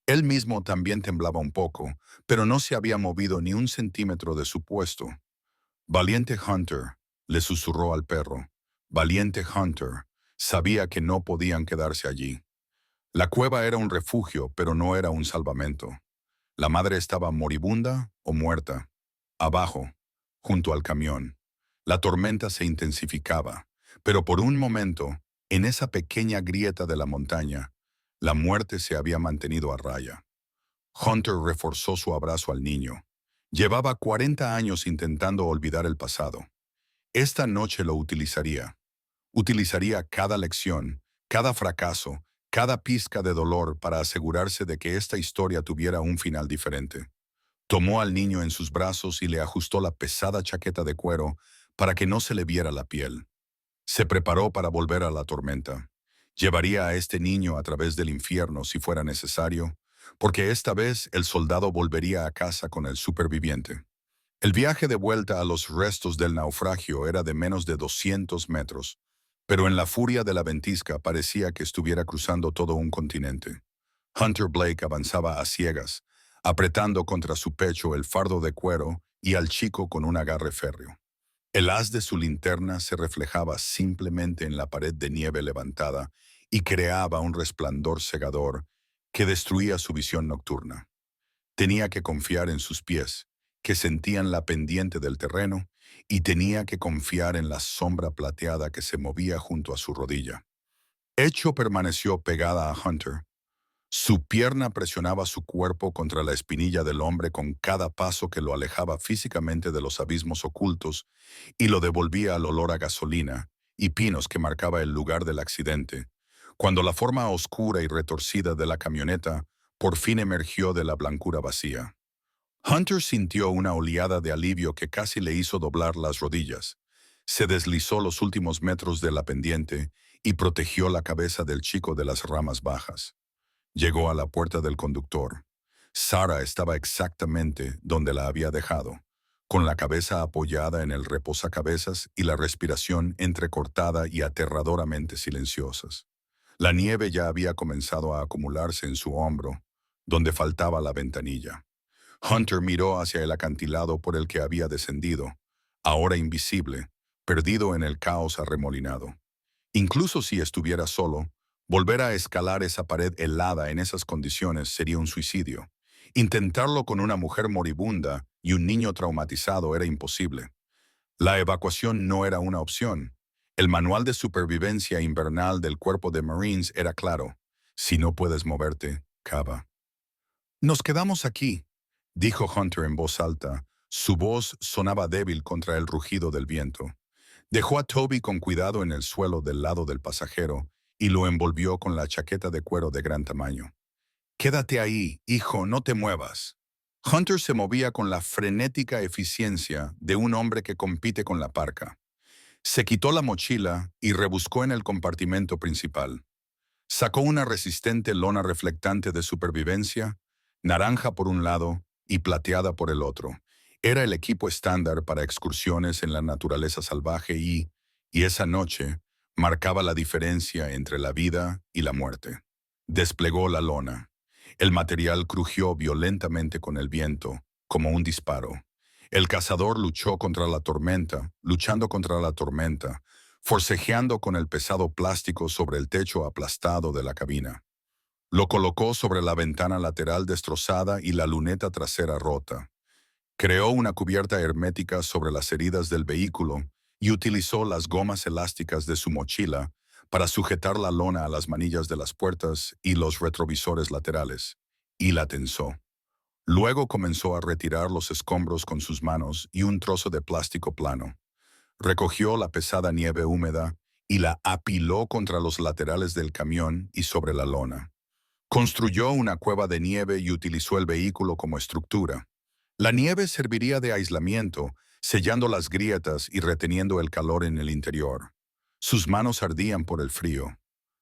[SPEAKER 1] Él mismo también temblaba un poco, pero no se había movido ni un centímetro de su puesto. Valiente Hunter, le susurró al perro. Valiente Hunter, sabía que no podían quedarse allí. La cueva era un refugio, pero no era un salvamento. La madre estaba moribunda o muerta. Abajo, junto al camión. La tormenta se intensificaba, pero por un momento, en esa pequeña grieta de la montaña, la muerte se había mantenido a raya. Hunter reforzó su abrazo al niño. Llevaba 40 años intentando olvidar el pasado. Esta noche lo utilizaría. Utilizaría cada lección, cada fracaso, cada pizca de dolor para asegurarse de que esta historia tuviera un final diferente. Tomó al niño en sus brazos y le ajustó la pesada chaqueta de cuero para que no se le viera la piel. Se preparó para volver a la tormenta. Llevaría a este niño a través del infierno si fuera necesario, porque esta vez el soldado volvería a casa con el superviviente. El viaje de vuelta a los restos del naufragio era de menos de 200 metros, pero en la furia de la ventisca parecía que estuviera cruzando todo un continente. Hunter Blake avanzaba a ciegas, apretando contra su pecho el fardo de cuero y al chico con un agarre férreo. El haz de su linterna se reflejaba simplemente en la pared de nieve levantada y creaba un resplandor cegador que destruía su visión nocturna. Tenía que confiar en sus pies, que sentían la pendiente del terreno, y tenía que confiar en la sombra plateada que se movía junto a su rodilla. Echo permaneció pegada a Hunter. Su pierna presionaba su cuerpo contra la espinilla del hombre con cada paso que lo alejaba físicamente de los abismos ocultos y lo devolvía al olor a gasolina y pinos que marcaba el lugar del accidente, cuando la forma oscura y retorcida de la camioneta por fin emergió de la blancura vacía. Hunter sintió una oleada de alivio que casi le hizo doblar las rodillas. Se deslizó los últimos metros de la pendiente y protegió la cabeza del chico de las ramas bajas. Llegó a la puerta del conductor. Sarah estaba exactamente donde la había dejado, con la cabeza apoyada en el reposacabezas y la respiración entrecortada y aterradoramente silenciosas. La nieve ya había comenzado a acumularse en su hombro, donde faltaba la ventanilla. Hunter miró hacia el acantilado por el que había descendido, ahora invisible, perdido en el caos arremolinado. Incluso si estuviera solo, volver a escalar esa pared helada en esas condiciones sería un suicidio. Intentarlo con una mujer moribunda y un niño traumatizado era imposible. La evacuación no era una opción. El manual de supervivencia invernal del Cuerpo de Marines era claro. Si no puedes moverte, cava. Nos quedamos aquí, dijo Hunter en voz alta. Su voz sonaba débil contra el rugido del viento. Dejó a Toby con cuidado en el suelo del lado del pasajero y lo envolvió con la chaqueta de cuero de gran tamaño. Quédate ahí, hijo, no te muevas. Hunter se movía con la frenética eficiencia de un hombre que compite con la parca. Se quitó la mochila y rebuscó en el compartimento principal. Sacó una resistente lona reflectante de supervivencia, naranja por un lado y plateada por el otro. Era el equipo estándar para excursiones en la naturaleza salvaje y esa noche, marcaba la diferencia entre la vida y la muerte. Desplegó la lona. El material crujió violentamente con el viento, como un disparo. El cazador luchó contra la tormenta, luchando contra la tormenta, forcejeando con el pesado plástico sobre el techo aplastado de la cabina. Lo colocó sobre la ventana lateral destrozada y la luneta trasera rota. Creó una cubierta hermética sobre las heridas del vehículo y utilizó las gomas elásticas de su mochila para sujetar la lona a las manillas de las puertas y los retrovisores laterales, y la tensó. Luego comenzó a retirar los escombros con sus manos y un trozo de plástico plano. Recogió la pesada nieve húmeda y la apiló contra los laterales del camión y sobre la lona. Construyó una cueva de nieve y utilizó el vehículo como estructura. La nieve serviría de aislamiento, sellando las grietas y reteniendo el calor en el interior. Sus manos ardían por el frío.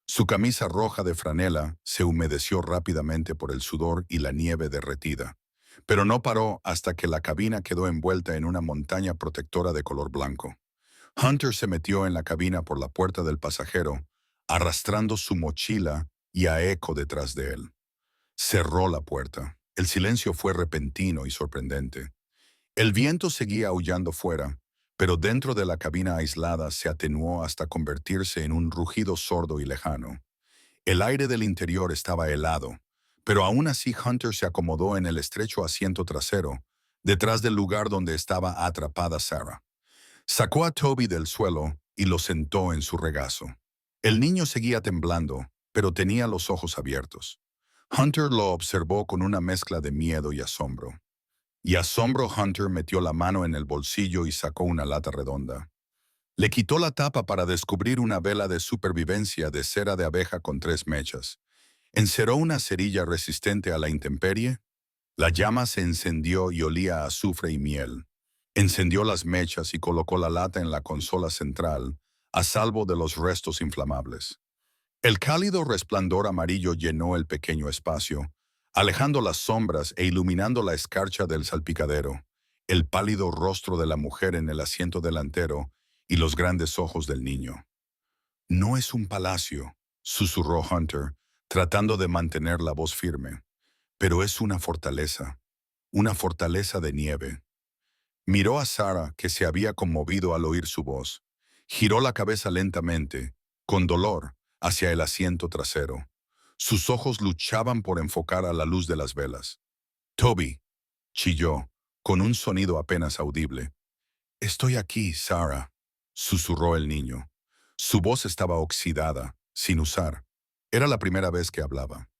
[SPEAKER 1] Su camisa roja de franela se humedeció rápidamente por el sudor y la nieve derretida. Pero no paró hasta que la cabina quedó envuelta en una montaña protectora de color blanco. Hunter se metió en la cabina por la puerta del pasajero, arrastrando su mochila y a Echo detrás de él. Cerró la puerta. El silencio fue repentino y sorprendente. El viento seguía aullando fuera, pero dentro de la cabina aislada se atenuó hasta convertirse en un rugido sordo y lejano. El aire del interior estaba helado, pero aún así Hunter se acomodó en el estrecho asiento trasero, detrás del lugar donde estaba atrapada Sarah. Sacó a Toby del suelo y lo sentó en su regazo. El niño seguía temblando, pero tenía los ojos abiertos. Hunter lo observó con una mezcla de miedo y asombro. Hunter metió la mano en el bolsillo y sacó una lata redonda. Le quitó la tapa para descubrir una vela de supervivencia de cera de abeja con 3 mechas. Encerró una cerilla resistente a la intemperie. La llama se encendió y olía a azufre y miel. Encendió las mechas y colocó la lata en la consola central, a salvo de los restos inflamables. El cálido resplandor amarillo llenó el pequeño espacio, alejando las sombras e iluminando la escarcha del salpicadero, el pálido rostro de la mujer en el asiento delantero y los grandes ojos del niño. No es un palacio, susurró Hunter, tratando de mantener la voz firme, pero es una fortaleza de nieve. Miró a Sarah, que se había conmovido al oír su voz. Giró la cabeza lentamente, con dolor, hacia el asiento trasero. Sus ojos luchaban por enfocar a la luz de las velas. Toby, chilló, con un sonido apenas audible. Estoy aquí, Sarah, susurró el niño. Su voz estaba oxidada, sin usar. Era la primera vez que hablaba.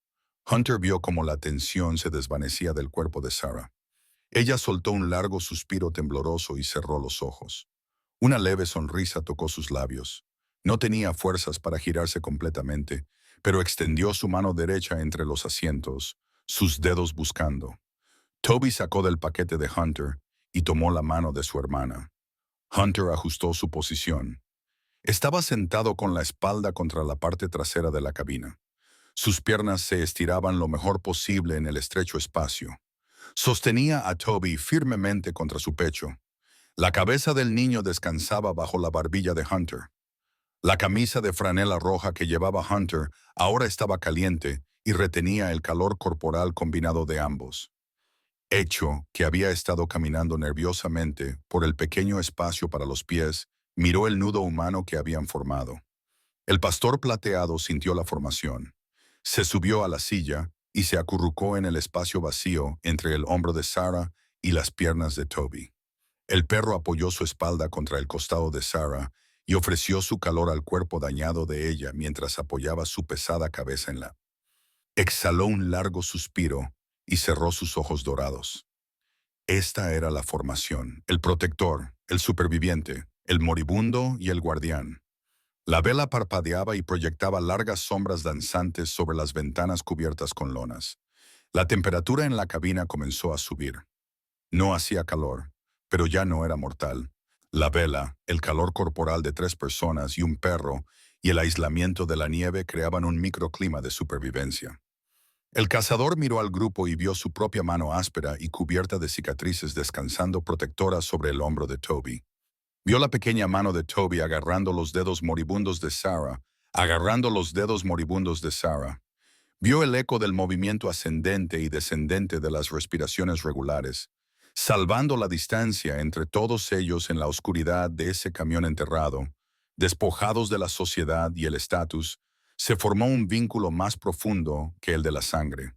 [SPEAKER 1] Hunter vio cómo la tensión se desvanecía del cuerpo de Sarah. Ella soltó un largo suspiro tembloroso y cerró los ojos. Una leve sonrisa tocó sus labios. No tenía fuerzas para girarse completamente, pero extendió su mano derecha entre los asientos, sus dedos buscando. Toby sacó del paquete de Hunter y tomó la mano de su hermana. Hunter ajustó su posición. Estaba sentado con la espalda contra la parte trasera de la cabina. Sus piernas se estiraban lo mejor posible en el estrecho espacio. Sostenía a Toby firmemente contra su pecho. La cabeza del niño descansaba bajo la barbilla de Hunter. La camisa de franela roja que llevaba Hunter ahora estaba caliente y retenía el calor corporal combinado de ambos. Hecho, que había estado caminando nerviosamente por el pequeño espacio para los pies, miró el nudo humano que habían formado. El pastor plateado sintió la formación. Se subió a la silla y se acurrucó en el espacio vacío entre el hombro de Sarah y las piernas de Toby. El perro apoyó su espalda contra el costado de Sarah y ofreció su calor al cuerpo dañado de ella mientras apoyaba su pesada cabeza en la. Exhaló un largo suspiro y cerró sus ojos dorados. Esta era la formación: el protector, el superviviente, el moribundo y el guardián. La vela parpadeaba y proyectaba largas sombras danzantes sobre las ventanas cubiertas con lonas. La temperatura en la cabina comenzó a subir. No hacía calor, pero ya no era mortal. La vela, el calor corporal de 3 personas y un perro, y el aislamiento de la nieve creaban un microclima de supervivencia. El cazador miró al grupo y vio su propia mano áspera y cubierta de cicatrices descansando protectora sobre el hombro de Toby. Vio la pequeña mano de Toby agarrando los dedos moribundos de Sarah, Vio el eco del movimiento ascendente y descendente de las respiraciones regulares, salvando la distancia entre todos ellos en la oscuridad de ese camión enterrado. Despojados de la sociedad y el estatus, se formó un vínculo más profundo que el de la sangre.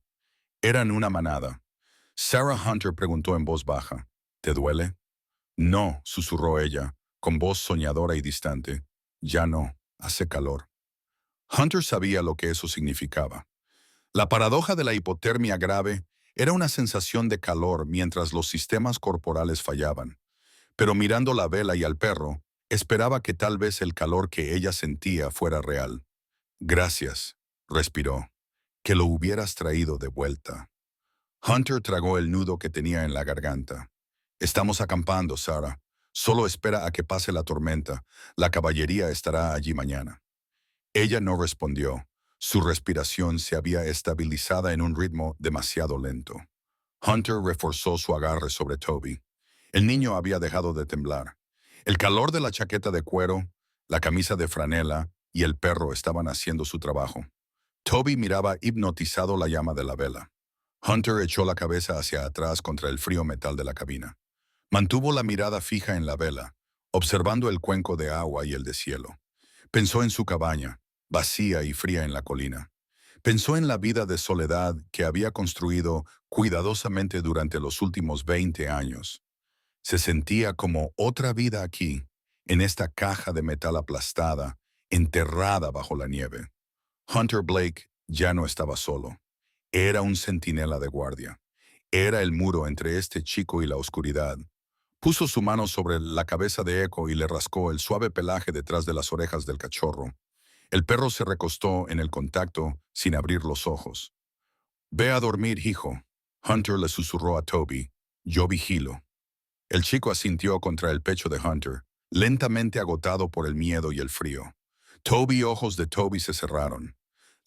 [SPEAKER 1] Eran una manada. Sarah Hunter preguntó en voz baja, ¿te duele? No, susurró ella, con voz soñadora y distante. Ya no, hace calor. Hunter sabía lo que eso significaba. La paradoja de la hipotermia grave era una sensación de calor mientras los sistemas corporales fallaban, pero mirando la vela y al perro, esperaba que tal vez el calor que ella sentía fuera real. Gracias, respiró, que lo hubieras traído de vuelta. Hunter tragó el nudo que tenía en la garganta. Estamos acampando, Sarah. Solo espera a que pase la tormenta. La caballería estará allí mañana. Ella no respondió. Su respiración se había estabilizado en un ritmo demasiado lento. Hunter reforzó su agarre sobre Toby. El niño había dejado de temblar. El calor de la chaqueta de cuero, la camisa de franela y el perro estaban haciendo su trabajo. Toby miraba hipnotizado la llama de la vela. Hunter echó la cabeza hacia atrás contra el frío metal de la cabina. Mantuvo la mirada fija en la vela, observando el cuenco de agua y el deshielo. Pensó en su cabaña, vacía y fría en la colina. Pensó en la vida de soledad que había construido cuidadosamente durante los últimos 20 años. Se sentía como otra vida aquí, en esta caja de metal aplastada, enterrada bajo la nieve. Hunter Blake ya no estaba solo. Era un centinela de guardia. Era el muro entre este chico y la oscuridad. Puso su mano sobre la cabeza de Echo y le rascó el suave pelaje detrás de las orejas del cachorro. El perro se recostó en el contacto sin abrir los ojos. «Ve a dormir, hijo», Hunter le susurró a Toby. «Yo vigilo». El chico asintió contra el pecho de Hunter, lentamente agotado por el miedo y el frío. Ojos de Toby se cerraron.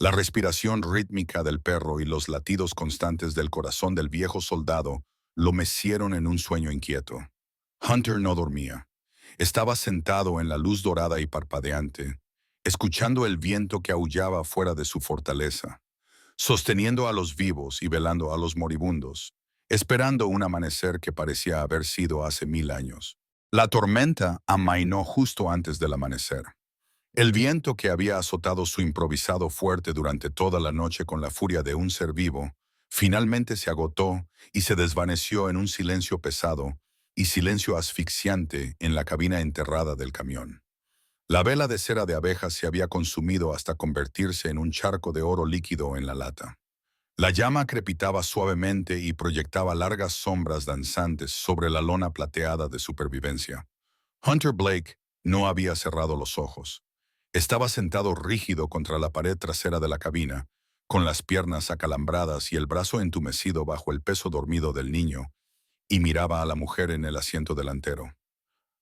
[SPEAKER 1] La respiración rítmica del perro y los latidos constantes del corazón del viejo soldado lo mecieron en un sueño inquieto. Hunter no dormía. Estaba sentado en la luz dorada y parpadeante, escuchando el viento que aullaba fuera de su fortaleza, sosteniendo a los vivos y velando a los moribundos. esperando un amanecer que parecía haber sido hace 1000 años. La tormenta amainó justo antes del amanecer. El viento que había azotado su improvisado fuerte durante toda la noche con la furia de un ser vivo, finalmente se agotó y se desvaneció en un silencio pesado y silencio asfixiante en la cabina enterrada del camión. La vela de cera de abejas se había consumido hasta convertirse en un charco de oro líquido en la lata. La llama crepitaba suavemente y proyectaba largas sombras danzantes sobre la lona plateada de supervivencia. Hunter Blake no había cerrado los ojos. Estaba sentado rígido contra la pared trasera de la cabina, con las piernas acalambradas y el brazo entumecido bajo el peso dormido del niño, y miraba a la mujer en el asiento delantero.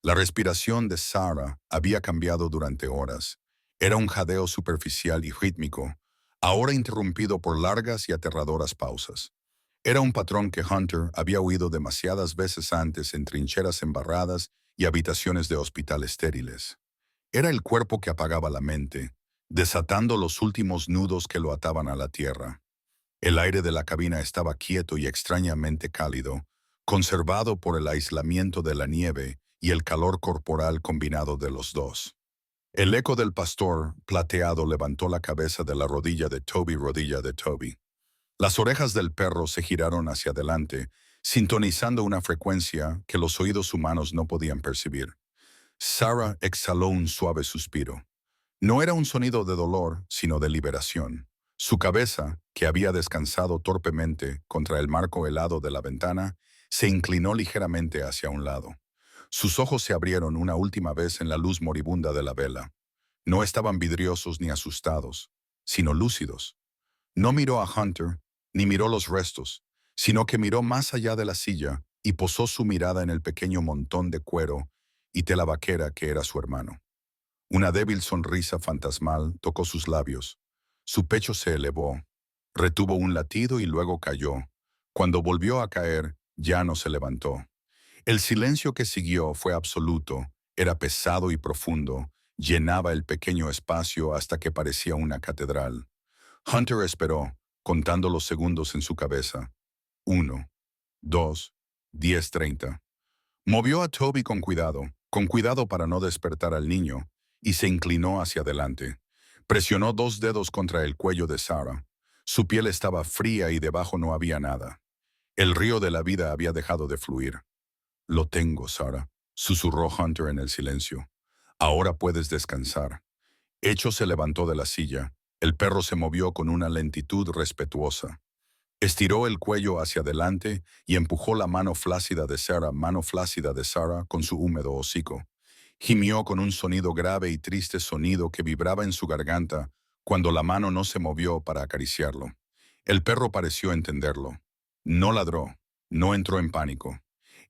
[SPEAKER 1] La respiración de Sarah había cambiado durante horas. Era un jadeo superficial y rítmico, ahora interrumpido por largas y aterradoras pausas. Era un patrón que Hunter había oído demasiadas veces antes en trincheras embarradas y habitaciones de hospital estériles. Era el cuerpo que apagaba la mente, desatando los últimos nudos que lo ataban a la tierra. El aire de la cabina estaba quieto y extrañamente cálido, conservado por el aislamiento de la nieve y el calor corporal combinado de los dos. El eco del pastor plateado levantó la cabeza de la rodilla de Toby. Las orejas del perro se giraron hacia adelante, sintonizando una frecuencia que los oídos humanos no podían percibir. Sarah exhaló un suave suspiro. No era un sonido de dolor, sino de liberación. Su cabeza, que había descansado torpemente contra el marco helado de la ventana, se inclinó ligeramente hacia un lado. Sus ojos se abrieron una última vez en la luz moribunda de la vela. No estaban vidriosos ni asustados, sino lúcidos. No miró a Hunter, ni miró los restos, sino que miró más allá de la silla y posó su mirada en el pequeño montón de cuero y tela vaquera que era su hermano. Una débil sonrisa fantasmal tocó sus labios. Su pecho se elevó, retuvo un latido y luego cayó. Cuando volvió a caer, ya no se levantó. El silencio que siguió fue absoluto, era pesado y profundo, llenaba el pequeño espacio hasta que parecía una catedral. Hunter esperó, contando los segundos en su cabeza. 1, 2, 10, 30. Movió a Toby con cuidado para no despertar al niño, y se inclinó hacia adelante. Presionó 2 dedos contra el cuello de Sarah. Su piel estaba fría y debajo no había nada. El río de la vida había dejado de fluir. «Lo tengo, Sarah», susurró Hunter en el silencio. «Ahora puedes descansar». Hecho se levantó de la silla. El perro se movió con una lentitud respetuosa. Estiró el cuello hacia adelante y empujó la mano flácida de Sarah con su húmedo hocico. Gimió con un sonido grave y triste sonido que vibraba en su garganta cuando la mano no se movió para acariciarlo. El perro pareció entenderlo. No ladró, no entró en pánico.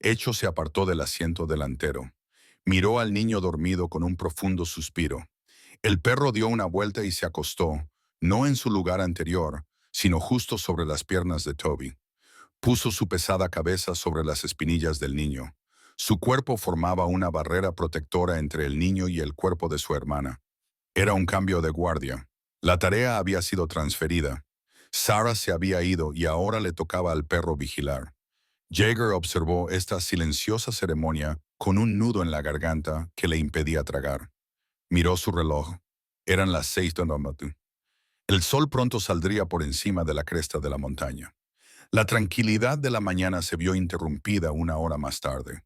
[SPEAKER 1] Hecho se apartó del asiento delantero. Miró al niño dormido con un profundo suspiro. El perro dio una vuelta y se acostó, no en su lugar anterior, sino justo sobre las piernas de Toby. Puso su pesada cabeza sobre las espinillas del niño. Su cuerpo formaba una barrera protectora entre el niño y el cuerpo de su hermana. Era un cambio de guardia. La tarea había sido transferida. Sarah se había ido y ahora le tocaba al perro vigilar. Jaeger observó esta silenciosa ceremonia con un nudo en la garganta que le impedía tragar. Miró su reloj. Eran las 6 de la mañana. El sol pronto saldría por encima de la cresta de la montaña. La tranquilidad de la mañana se vio interrumpida una hora más tarde.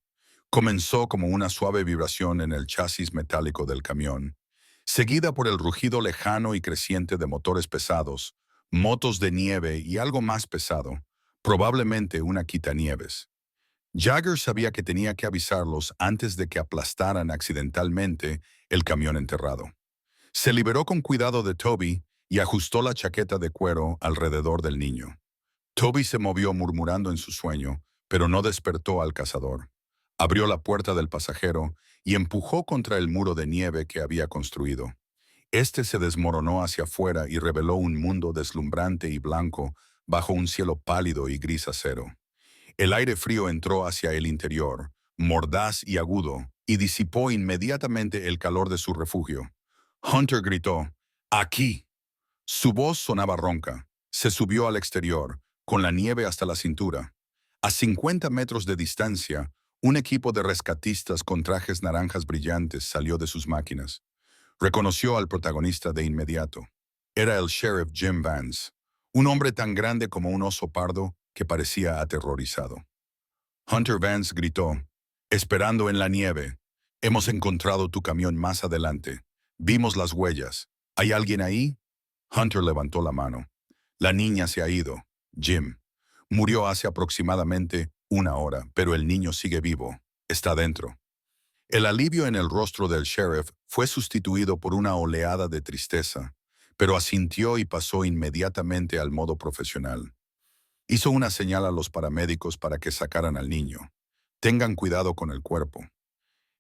[SPEAKER 1] Comenzó como una suave vibración en el chasis metálico del camión, seguida por el rugido lejano y creciente de motores pesados, motos de nieve y algo más pesado, probablemente una quitanieves. Jagger sabía que tenía que avisarlos antes de que aplastaran accidentalmente el camión enterrado. Se liberó con cuidado de Toby y ajustó la chaqueta de cuero alrededor del niño. Toby se movió murmurando en su sueño, pero no despertó al cazador. Abrió la puerta del pasajero y empujó contra el muro de nieve que había construido. Este se desmoronó hacia afuera y reveló un mundo deslumbrante y blanco bajo un cielo pálido y gris acero. El aire frío entró hacia el interior, mordaz y agudo, y disipó inmediatamente el calor de su refugio. Hunter gritó, «¡Aquí!». Su voz sonaba ronca. Se subió al exterior, con la nieve hasta la cintura. A 50 metros de distancia, un equipo de rescatistas con trajes naranjas brillantes salió de sus máquinas. Reconoció al protagonista de inmediato. Era el sheriff Jim Vance, un hombre tan grande como un oso pardo que parecía aterrorizado. Hunter Vance gritó, «Esperando en la nieve. Hemos encontrado tu camión más adelante. Vimos las huellas. ¿Hay alguien ahí?» Hunter levantó la mano. «La niña se ha ido, Jim. Murió hace aproximadamente una hora, pero el niño sigue vivo. Está dentro». El alivio en el rostro del sheriff fue sustituido por una oleada de tristeza, pero asintió y pasó inmediatamente al modo profesional. Hizo una señal a los paramédicos para que sacaran al niño. «Tengan cuidado con el cuerpo».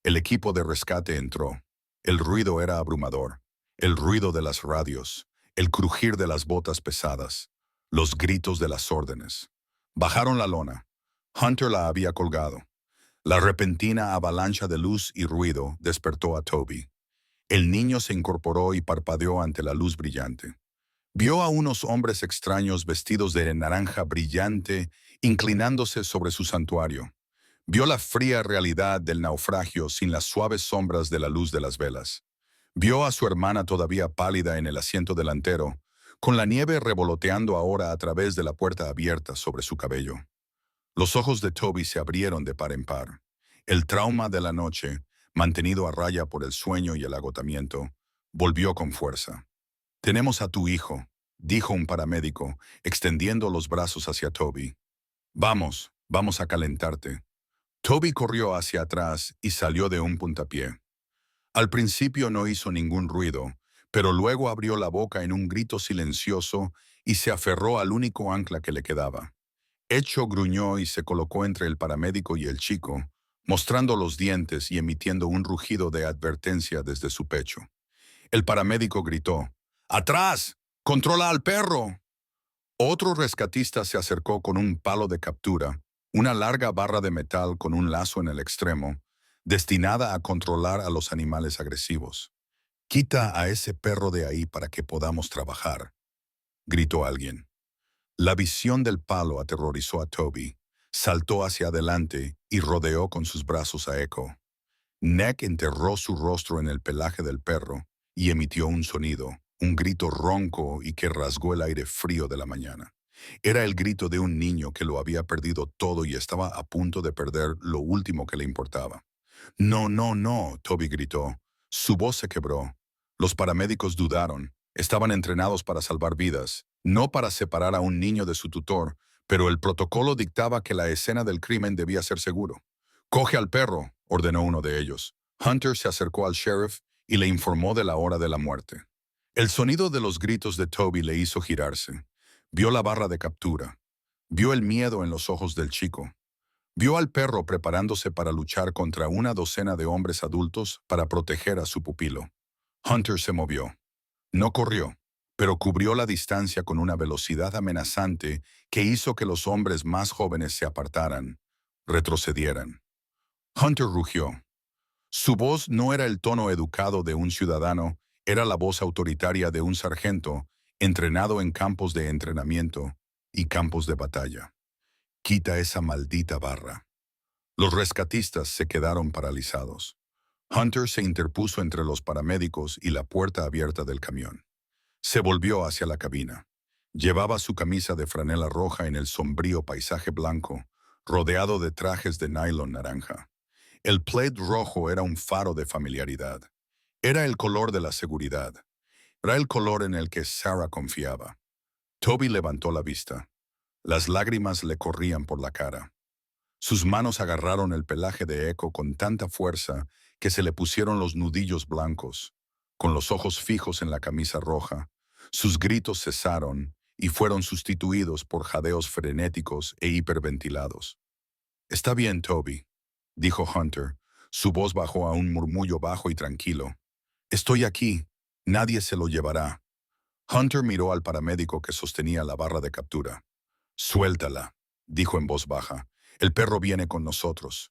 [SPEAKER 1] El equipo de rescate entró. El ruido era abrumador. El ruido de las radios, el crujir de las botas pesadas, los gritos de las órdenes. Bajaron la lona. Hunter la había colgado. La repentina avalancha de luz y ruido despertó a Toby. El niño se incorporó y parpadeó ante la luz brillante. Vio a unos hombres extraños vestidos de naranja brillante inclinándose sobre su santuario. Vio la fría realidad del naufragio sin las suaves sombras de la luz de las velas. Vio a su hermana todavía pálida en el asiento delantero, con la nieve revoloteando ahora a través de la puerta abierta sobre su cabello. Los ojos de Toby se abrieron de par en par. El trauma de la noche, mantenido a raya por el sueño y el agotamiento, volvió con fuerza. «Tenemos a tu hijo», dijo un paramédico, extendiendo los brazos hacia Toby. «Vamos, vamos a calentarte». Toby corrió hacia atrás y salió de un puntapié. Al principio no hizo ningún ruido, pero luego abrió la boca en un grito silencioso y se aferró al único ancla que le quedaba. Hecho gruñó y se colocó entre el paramédico y el chico, mostrando los dientes y emitiendo un rugido de advertencia desde su pecho. El paramédico gritó, «¡Atrás! ¡Controla al perro!». Otro rescatista se acercó con un palo de captura, una larga barra de metal con un lazo en el extremo, destinada a controlar a los animales agresivos. «Quita a ese perro de ahí para que podamos trabajar», gritó alguien. La visión del palo aterrorizó a Toby. Saltó hacia adelante y rodeó con sus brazos a Echo. Neck enterró su rostro en el pelaje del perro y emitió un sonido, un grito ronco y que rasgó el aire frío de la mañana. Era el grito de un niño que lo había perdido todo y estaba a punto de perder lo último que le importaba. «No, no, no», Toby gritó. Su voz se quebró. Los paramédicos dudaron. Estaban entrenados para salvar vidas, no para separar a un niño de su tutor, pero el protocolo dictaba que la escena del crimen debía ser seguro. «Coge al perro», ordenó uno de ellos. Hunter se acercó al sheriff y le informó de la hora de la muerte. El sonido de los gritos de Toby le hizo girarse. Vio la barra de captura. Vio el miedo en los ojos del chico. Vio al perro preparándose para luchar contra una docena de hombres adultos para proteger a su pupilo. Hunter se movió. No corrió, pero cubrió la distancia con una velocidad amenazante que hizo que los hombres más jóvenes se apartaran, retrocedieran. Hunter rugió. Su voz no era el tono educado de un ciudadano, era la voz autoritaria de un sargento entrenado en campos de entrenamiento y campos de batalla. «Quita esa maldita barra». Los rescatistas se quedaron paralizados. Hunter se interpuso entre los paramédicos y la puerta abierta del camión. Se volvió hacia la cabina. Llevaba su camisa de franela roja en el sombrío paisaje blanco, rodeado de trajes de nylon naranja. El plaid rojo era un faro de familiaridad. Era el color de la seguridad. Era el color en el que Sarah confiaba. Toby levantó la vista. Las lágrimas le corrían por la cara. Sus manos agarraron el pelaje de Echo con tanta fuerza que se le pusieron los nudillos blancos. Con los ojos fijos en la camisa roja, sus gritos cesaron y fueron sustituidos por jadeos frenéticos e hiperventilados. «Está bien, Toby», dijo Hunter. Su voz bajó a un murmullo bajo y tranquilo. «Estoy aquí. Nadie se lo llevará». Hunter miró al paramédico que sostenía la barra de captura. «Suéltala», dijo en voz baja. «El perro viene con nosotros».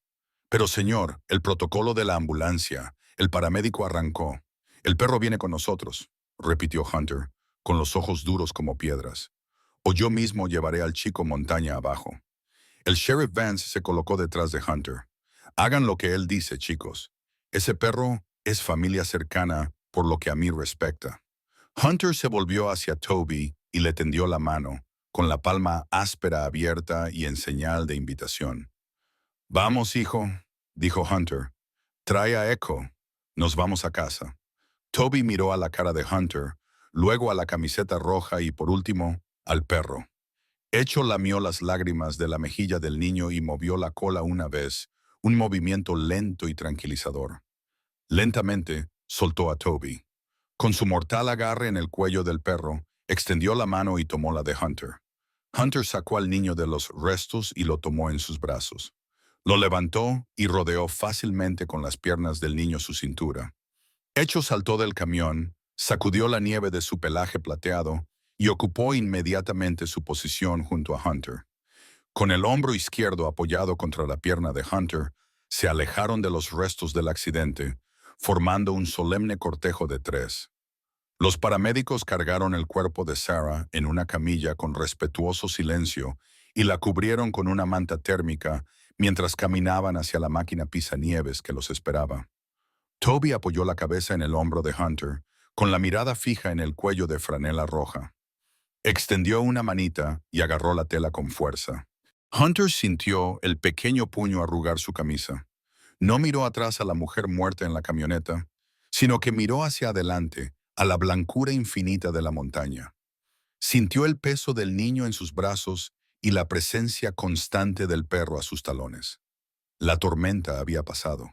[SPEAKER 1] «Pero señor, el protocolo de la ambulancia». El paramédico arrancó. «El perro viene con nosotros», repitió Hunter, con los ojos duros como piedras. «O yo mismo llevaré al chico montaña abajo». El sheriff Vance se colocó detrás de Hunter. Hagan lo que él dice, chicos. Ese perro es familia cercana por lo que a mí respecta. Hunter se volvió hacia Toby y le tendió la mano, con la palma áspera abierta y en señal de invitación. Vamos, hijo, dijo Hunter. Trae a Echo. Nos vamos a casa. Toby miró a la cara de Hunter, luego a la camiseta roja y por último, al perro. Echo lamió las lágrimas de la mejilla del niño y movió la cola una vez, un movimiento lento y tranquilizador. Lentamente, soltó a Toby. Con su mortal agarre en el cuello del perro, extendió la mano y tomó la de Hunter. Hunter sacó al niño de los restos y lo tomó en sus brazos. Lo levantó y rodeó fácilmente con las piernas del niño su cintura. Echo saltó del camión, sacudió la nieve de su pelaje plateado y ocupó inmediatamente su posición junto a Hunter. Con el hombro izquierdo apoyado contra la pierna de Hunter, se alejaron de los restos del accidente, formando un solemne cortejo de tres. Los paramédicos cargaron el cuerpo de Sarah en una camilla con respetuoso silencio y la cubrieron con una manta térmica mientras caminaban hacia la máquina pisanieves que los esperaba. Toby apoyó la cabeza en el hombro de Hunter, con la mirada fija en el cuello de franela roja. Extendió una manita y agarró la tela con fuerza. Hunter sintió el pequeño puño arrugar su camisa. No miró atrás a la mujer muerta en la camioneta, sino que miró hacia adelante, a la blancura infinita de la montaña. Sintió el peso del niño en sus brazos y la presencia constante del perro a sus talones. La tormenta había pasado.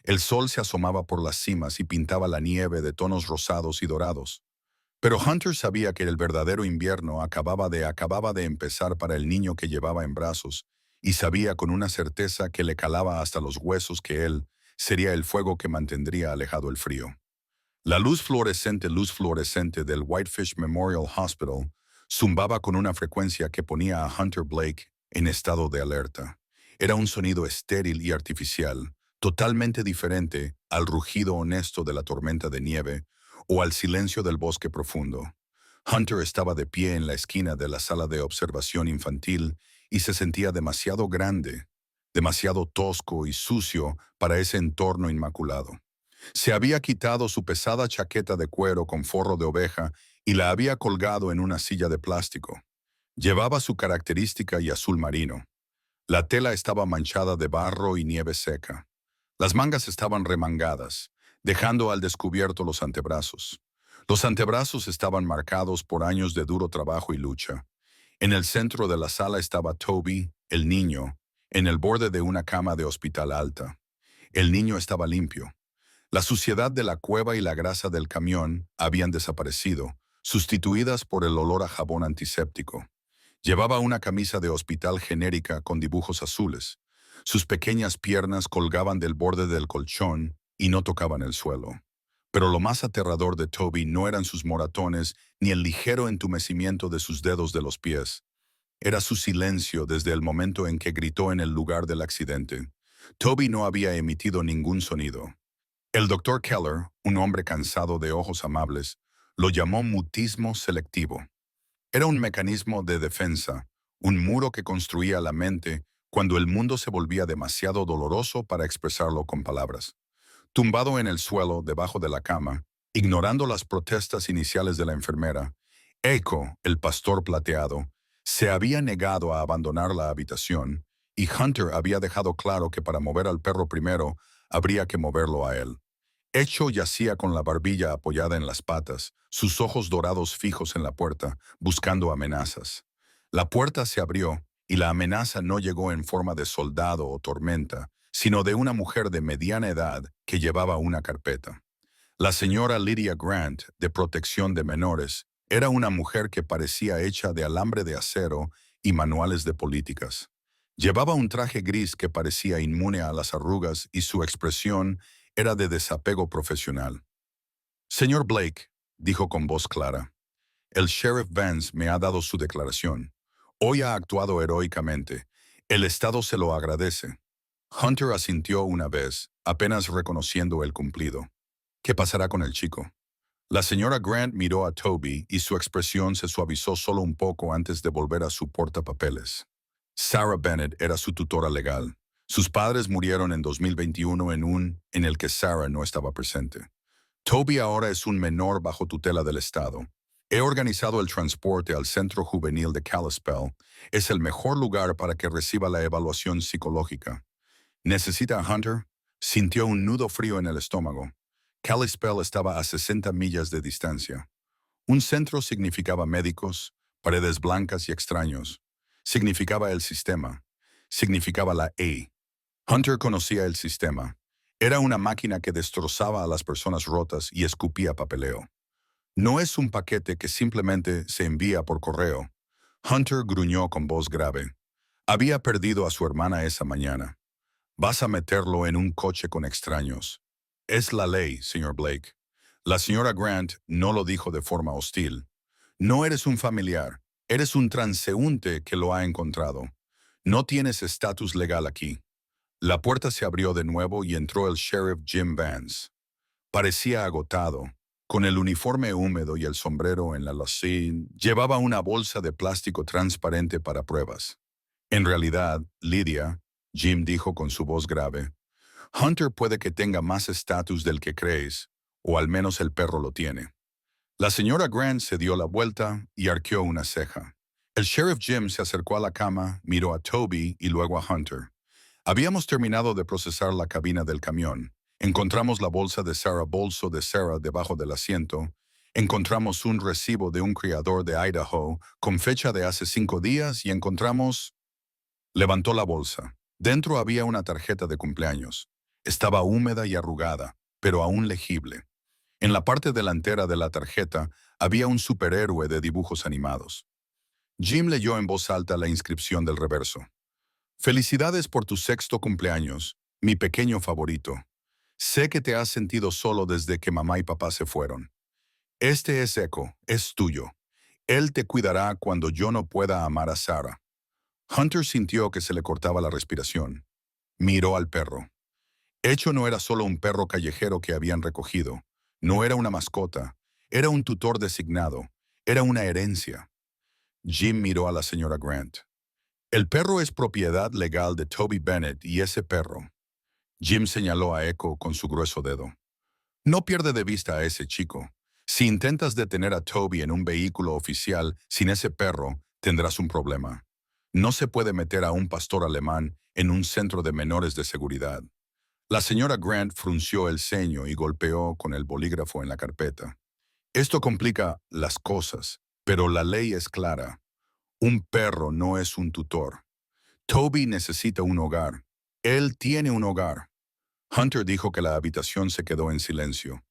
[SPEAKER 1] El sol se asomaba por las cimas y pintaba la nieve de tonos rosados y dorados. Pero Hunter sabía que el verdadero invierno acababa de empezar para el niño que llevaba en brazos, y sabía con una certeza que le calaba hasta los huesos que él sería el fuego que mantendría alejado el frío. La luz fluorescente del Whitefish Memorial Hospital zumbaba con una frecuencia que ponía a Hunter Blake en estado de alerta. Era un sonido estéril y artificial, totalmente diferente al rugido honesto de la tormenta de nieve o al silencio del bosque profundo. Hunter estaba de pie en la esquina de la sala de observación infantil y se sentía demasiado grande, demasiado tosco y sucio para ese entorno inmaculado. Se había quitado su pesada chaqueta de cuero con forro de oveja y la había colgado en una silla de plástico. Llevaba su característica y azul marino. La tela estaba manchada de barro y nieve seca. Las mangas estaban remangadas, dejando al descubierto los antebrazos. Los antebrazos estaban marcados por años de duro trabajo y lucha. En el centro de la sala estaba Toby, el niño, en el borde de una cama de hospital alta. El niño estaba limpio. La suciedad de la cueva y la grasa del camión habían desaparecido, sustituidas por el olor a jabón antiséptico. Llevaba una camisa de hospital genérica con dibujos azules. Sus pequeñas piernas colgaban del borde del colchón y no tocaban el suelo. Pero lo más aterrador de Toby no eran sus moratones ni el ligero entumecimiento de sus dedos de los pies. Era su silencio desde el momento en que gritó en el lugar del accidente. Toby no había emitido ningún sonido. El doctor Keller, un hombre cansado de ojos amables, lo llamó mutismo selectivo. Era un mecanismo de defensa, un muro que construía la mente cuando el mundo se volvía demasiado doloroso para expresarlo con palabras. Tumbado en el suelo debajo de la cama, ignorando las protestas iniciales de la enfermera, Echo, el pastor plateado, se había negado a abandonar la habitación y Hunter había dejado claro que para mover al perro primero habría que moverlo a él. Echo yacía con la barbilla apoyada en las patas, sus ojos dorados fijos en la puerta, buscando amenazas. La puerta se abrió y la amenaza no llegó en forma de soldado o tormenta, sino de una mujer de mediana edad que llevaba una carpeta. La señora Lydia Grant, de protección de menores, era una mujer que parecía hecha de alambre de acero y manuales de políticas. Llevaba un traje gris que parecía inmune a las arrugas y su expresión era de desapego profesional. Señor Blake, dijo con voz clara, el sheriff Vance me ha dado su declaración. Hoy ha actuado heroicamente. El Estado se lo agradece. Hunter asintió una vez, apenas reconociendo el cumplido. ¿Qué pasará con el chico? La señora Grant miró a Toby y su expresión se suavizó solo un poco antes de volver a su portapapeles. Sarah Bennett era su tutora legal. Sus padres murieron en 2021 en el que Sarah no estaba presente. Toby ahora es un menor bajo tutela del Estado. He organizado el transporte al Centro Juvenil de Kalispell. Es el mejor lugar para que reciba la evaluación psicológica. ¿Necesita a Hunter? Sintió un nudo frío en el estómago. Kalispell estaba a 60 millas de distancia. Un centro significaba médicos, paredes blancas y extraños. Significaba el sistema. Significaba la A. Hunter conocía el sistema. Era una máquina que destrozaba a las personas rotas y escupía papeleo. No es un paquete que simplemente se envía por correo. Hunter gruñó con voz grave. Había perdido a su hermana esa mañana. Vas a meterlo en un coche con extraños. Es la ley, señor Blake. La señora Grant no lo dijo de forma hostil. No eres un familiar, eres un transeúnte que lo ha encontrado. No tienes estatus legal aquí. La puerta se abrió de nuevo y entró el sheriff Jim Vance. Parecía agotado. Con el uniforme húmedo y el sombrero en la losín, llevaba una bolsa de plástico transparente para pruebas. En realidad, Lydia, Jim dijo con su voz grave, Hunter puede que tenga más estatus del que crees, o al menos el perro lo tiene. La señora Grant se dio la vuelta y arqueó una ceja. El sheriff Jim se acercó a la cama, miró a Toby y luego a Hunter. Habíamos terminado de procesar la cabina del camión. Encontramos la bolsa de bolso de Sarah debajo del asiento. Encontramos un recibo de un criador de Idaho con fecha de hace 5 días y encontramos... Levantó la bolsa. Dentro había una tarjeta de cumpleaños. Estaba húmeda y arrugada, pero aún legible. En la parte delantera de la tarjeta había un superhéroe de dibujos animados. Jim leyó en voz alta la inscripción del reverso. Felicidades por tu 6º cumpleaños, mi pequeño favorito. Sé que te has sentido solo desde que mamá y papá se fueron. Este es Echo, es tuyo. Él te cuidará cuando yo no pueda amar a Sarah. Hunter sintió que se le cortaba la respiración. Miró al perro. Echo no era solo un perro callejero que habían recogido. No era una mascota. Era un tutor designado. Era una herencia. Jim miró a la señora Grant. El perro es propiedad legal de Toby Bennett y ese perro. Jim señaló a Echo con su grueso dedo. No pierde de vista a ese chico. Si intentas detener a Toby en un vehículo oficial sin ese perro, tendrás un problema. No se puede meter a un pastor alemán en un centro de menores de seguridad. La señora Grant frunció el ceño y golpeó con el bolígrafo en la carpeta. Esto complica las cosas, pero la ley es clara. Un perro no es un tutor. Toby necesita un hogar. Él tiene un hogar. Hunter dijo que la habitación se quedó en silencio.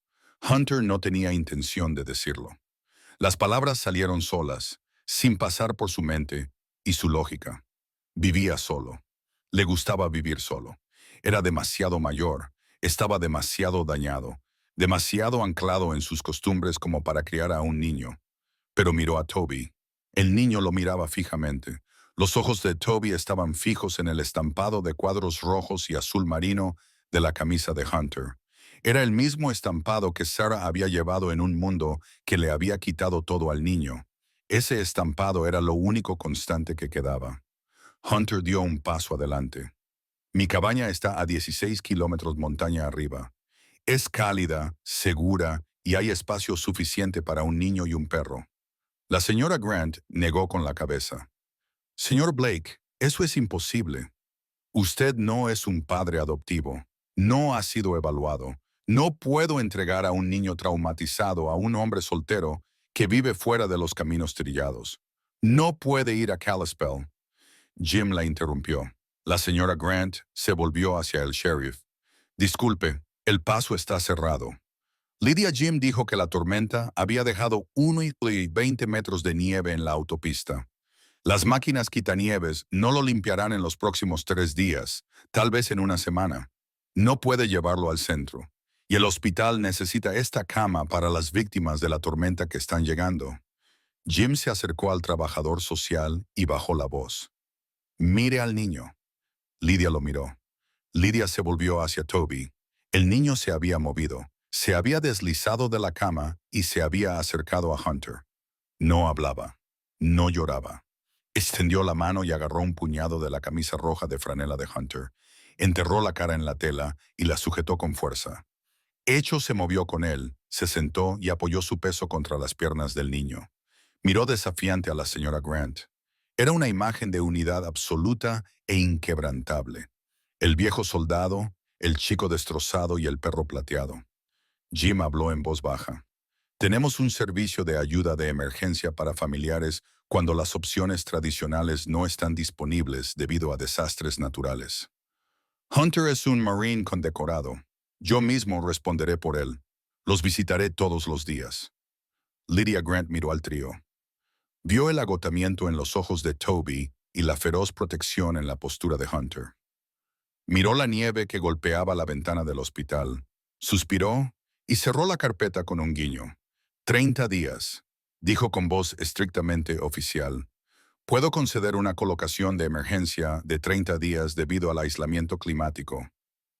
[SPEAKER 1] Hunter no tenía intención de decirlo. Las palabras salieron solas, sin pasar por su mente y su lógica. Vivía solo. Le gustaba vivir solo. Era demasiado mayor. Estaba demasiado dañado. Demasiado anclado en sus costumbres como para criar a un niño. Pero miró a Toby. El niño lo miraba fijamente. Los ojos de Toby estaban fijos en el estampado de cuadros rojos y azul marino de la camisa de Hunter. Era el mismo estampado que Sarah había llevado en un mundo que le había quitado todo al niño. Ese estampado era lo único constante que quedaba. Hunter dio un paso adelante. Mi cabaña está a 16 kilómetros montaña arriba. Es cálida, segura y hay espacio suficiente para un niño y un perro. La señora Grant negó con la cabeza. Señor Blake, eso es imposible. Usted no es un padre adoptivo. No ha sido evaluado. No puedo entregar a un niño traumatizado a un hombre soltero que vive fuera de los caminos trillados. No puede ir a Kalispell. Jim la interrumpió. La señora Grant se volvió hacia el sheriff. Disculpe, el paso está cerrado. Lydia Jim dijo que la tormenta había dejado 1,20 metros de nieve en la autopista. Las máquinas quitanieves no lo limpiarán en los próximos 3 días, tal vez en una semana. No puede llevarlo al centro. Y el hospital necesita esta cama para las víctimas de la tormenta que están llegando. Jim se acercó al trabajador social y bajó la voz. Mire al niño. Lydia lo miró. Lydia se volvió hacia Toby. El niño se había movido, se había deslizado de la cama y se había acercado a Hunter. No hablaba, no lloraba. Extendió la mano y agarró un puñado de la camisa roja de franela de Hunter. Enterró la cara en la tela y la sujetó con fuerza. Hecho se movió con él, se sentó y apoyó su peso contra las piernas del niño. Miró desafiante a la señora Grant. Era una imagen de unidad absoluta e inquebrantable. El viejo soldado, el chico destrozado y el perro plateado. Jim habló en voz baja. Tenemos un servicio de ayuda de emergencia para familiares cuando las opciones tradicionales no están disponibles debido a desastres naturales. Hunter es un Marine condecorado. Yo mismo responderé por él. Los visitaré todos los días. Lydia Grant miró al trío. Vio el agotamiento en los ojos de Toby y la feroz protección en la postura de Hunter. Miró la nieve que golpeaba la ventana del hospital, suspiró y cerró la carpeta con un guiño. 30 días, dijo con voz estrictamente oficial. Puedo conceder una colocación de emergencia de 30 días debido al aislamiento climático.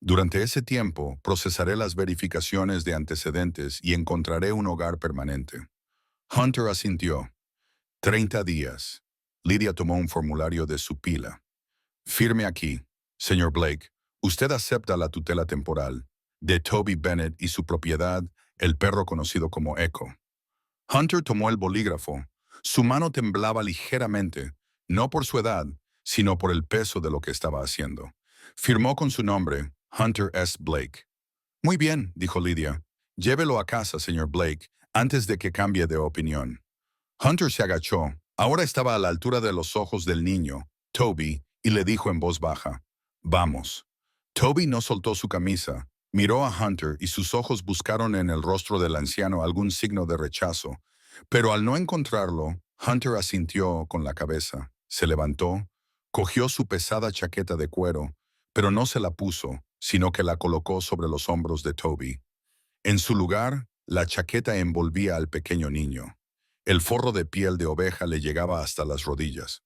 [SPEAKER 1] Durante ese tiempo, procesaré las verificaciones de antecedentes y encontraré un hogar permanente. Hunter asintió. 30 días. Lydia tomó un formulario de su pila. Firme aquí, señor Blake. Usted acepta la tutela temporal de Toby Bennett y su propiedad, el perro conocido como Echo. Hunter tomó el bolígrafo. Su mano temblaba ligeramente, no por su edad, sino por el peso de lo que estaba haciendo. Firmó con su nombre, Hunter S. Blake. Muy bien, dijo Lydia. Llévelo a casa, señor Blake, antes de que cambie de opinión. Hunter se agachó. Ahora estaba a la altura de los ojos del niño, Toby, y le dijo en voz baja, «Vamos». Toby no soltó su camisa, miró a Hunter y sus ojos buscaron en el rostro del anciano algún signo de rechazo, pero al no encontrarlo, Hunter asintió con la cabeza, se levantó, cogió su pesada chaqueta de cuero, pero no se la puso, sino que la colocó sobre los hombros de Toby. En su lugar, la chaqueta envolvía al pequeño niño. El forro de piel de oveja le llegaba hasta las rodillas.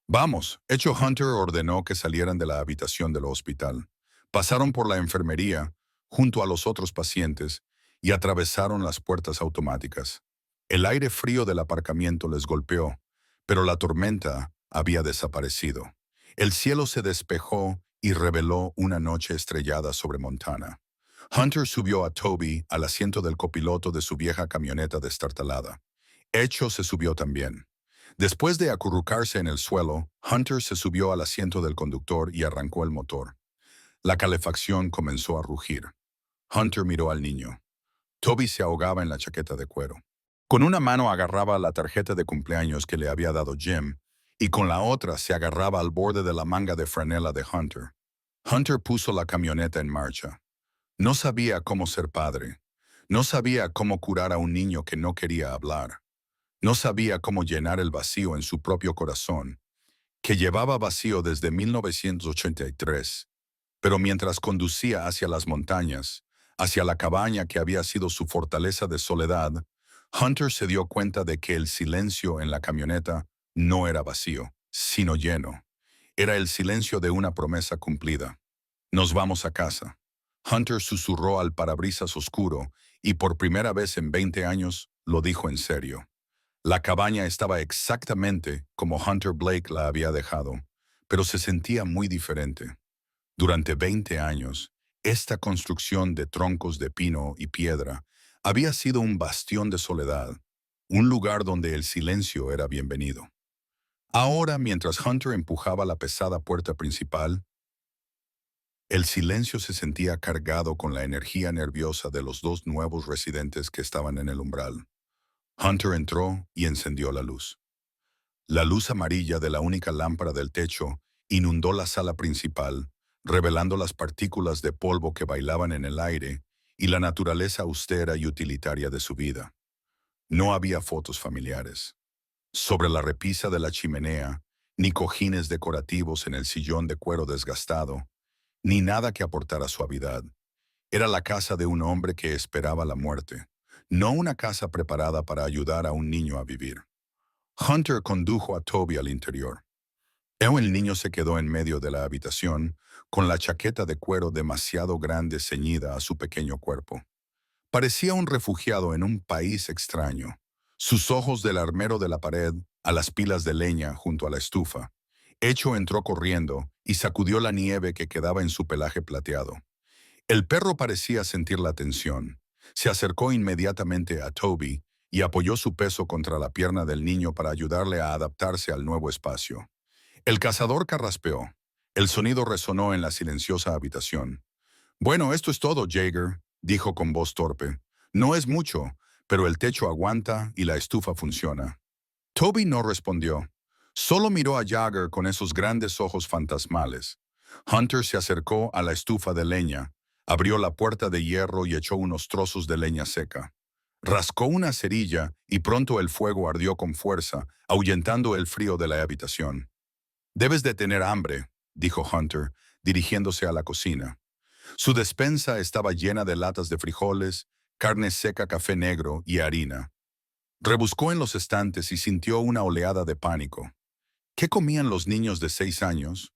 [SPEAKER 1] Vamos, hecho Hunter ordenó que salieran de la habitación del hospital. Pasaron por la enfermería, junto a los otros pacientes, y atravesaron las puertas automáticas. El aire frío del aparcamiento les golpeó, pero la tormenta había desaparecido. El cielo se despejó y reveló una noche estrellada sobre Montana. Hunter subió a Toby al asiento del copiloto de su vieja camioneta destartalada. Echo se subió también. Después de acurrucarse en el suelo, Hunter se subió al asiento del conductor y arrancó el motor. La calefacción comenzó a rugir. Hunter miró al niño. Toby se ahogaba en la chaqueta de cuero. Con una mano agarraba la tarjeta de cumpleaños que le había dado Jim, y con la otra se agarraba al borde de la manga de franela de Hunter. Hunter puso la camioneta en marcha. No sabía cómo ser padre. No sabía cómo curar a un niño que no quería hablar. No sabía cómo llenar el vacío en su propio corazón, que llevaba vacío desde 1983. Pero mientras conducía hacia las montañas, hacia la cabaña que había sido su fortaleza de soledad, Hunter se dio cuenta de que el silencio en la camioneta no era vacío, sino lleno. Era el silencio de una promesa cumplida. Nos vamos a casa. Hunter susurró al parabrisas oscuro y por primera vez en 20 años lo dijo en serio. La cabaña estaba exactamente como Hunter Blake la había dejado, pero se sentía muy diferente. Durante 20 años, esta construcción de troncos de pino y piedra había sido un bastión de soledad, un lugar donde el silencio era bienvenido. Ahora, mientras Hunter empujaba la pesada puerta principal, el silencio se sentía cargado con la energía nerviosa de los dos nuevos residentes que estaban en el umbral. Hunter entró y encendió la luz. La luz amarilla de la única lámpara del techo inundó la sala principal, revelando las partículas de polvo que bailaban en el aire y la naturaleza austera y utilitaria de su vida. No había fotos familiares. Sobre la repisa de la chimenea, ni cojines decorativos en el sillón de cuero desgastado, ni nada que aportara suavidad. Era la casa de un hombre que esperaba la muerte, no una casa preparada para ayudar a un niño a vivir. Hunter condujo a Toby al interior. El niño se quedó en medio de la habitación, con la chaqueta de cuero demasiado grande ceñida a su pequeño cuerpo. Parecía un refugiado en un país extraño. sus ojos del armero de la pared a las pilas de leña junto a la estufa. Echo entró corriendo y sacudió la nieve que quedaba en su pelaje plateado. El perro parecía sentir la tensión. Se acercó inmediatamente a Toby y apoyó su peso contra la pierna del niño para ayudarle a adaptarse al nuevo espacio. El cazador carraspeó. El sonido resonó en la silenciosa habitación. «Bueno, esto es todo, Jaeger», dijo con voz torpe. «No es mucho, pero el techo aguanta y la estufa funciona». Toby no respondió. Solo miró a Jagger con esos grandes ojos fantasmales. Hunter se acercó a la estufa de leña, abrió la puerta de hierro y echó unos trozos de leña seca. Rascó una cerilla y pronto el fuego ardió con fuerza, ahuyentando el frío de la habitación. «Debes de tener hambre», dijo Hunter, dirigiéndose a la cocina. Su despensa estaba llena de latas de frijoles, carne seca, café negro y harina. Rebuscó en los estantes y sintió una oleada de pánico. ¿Qué comían los niños de 6 años?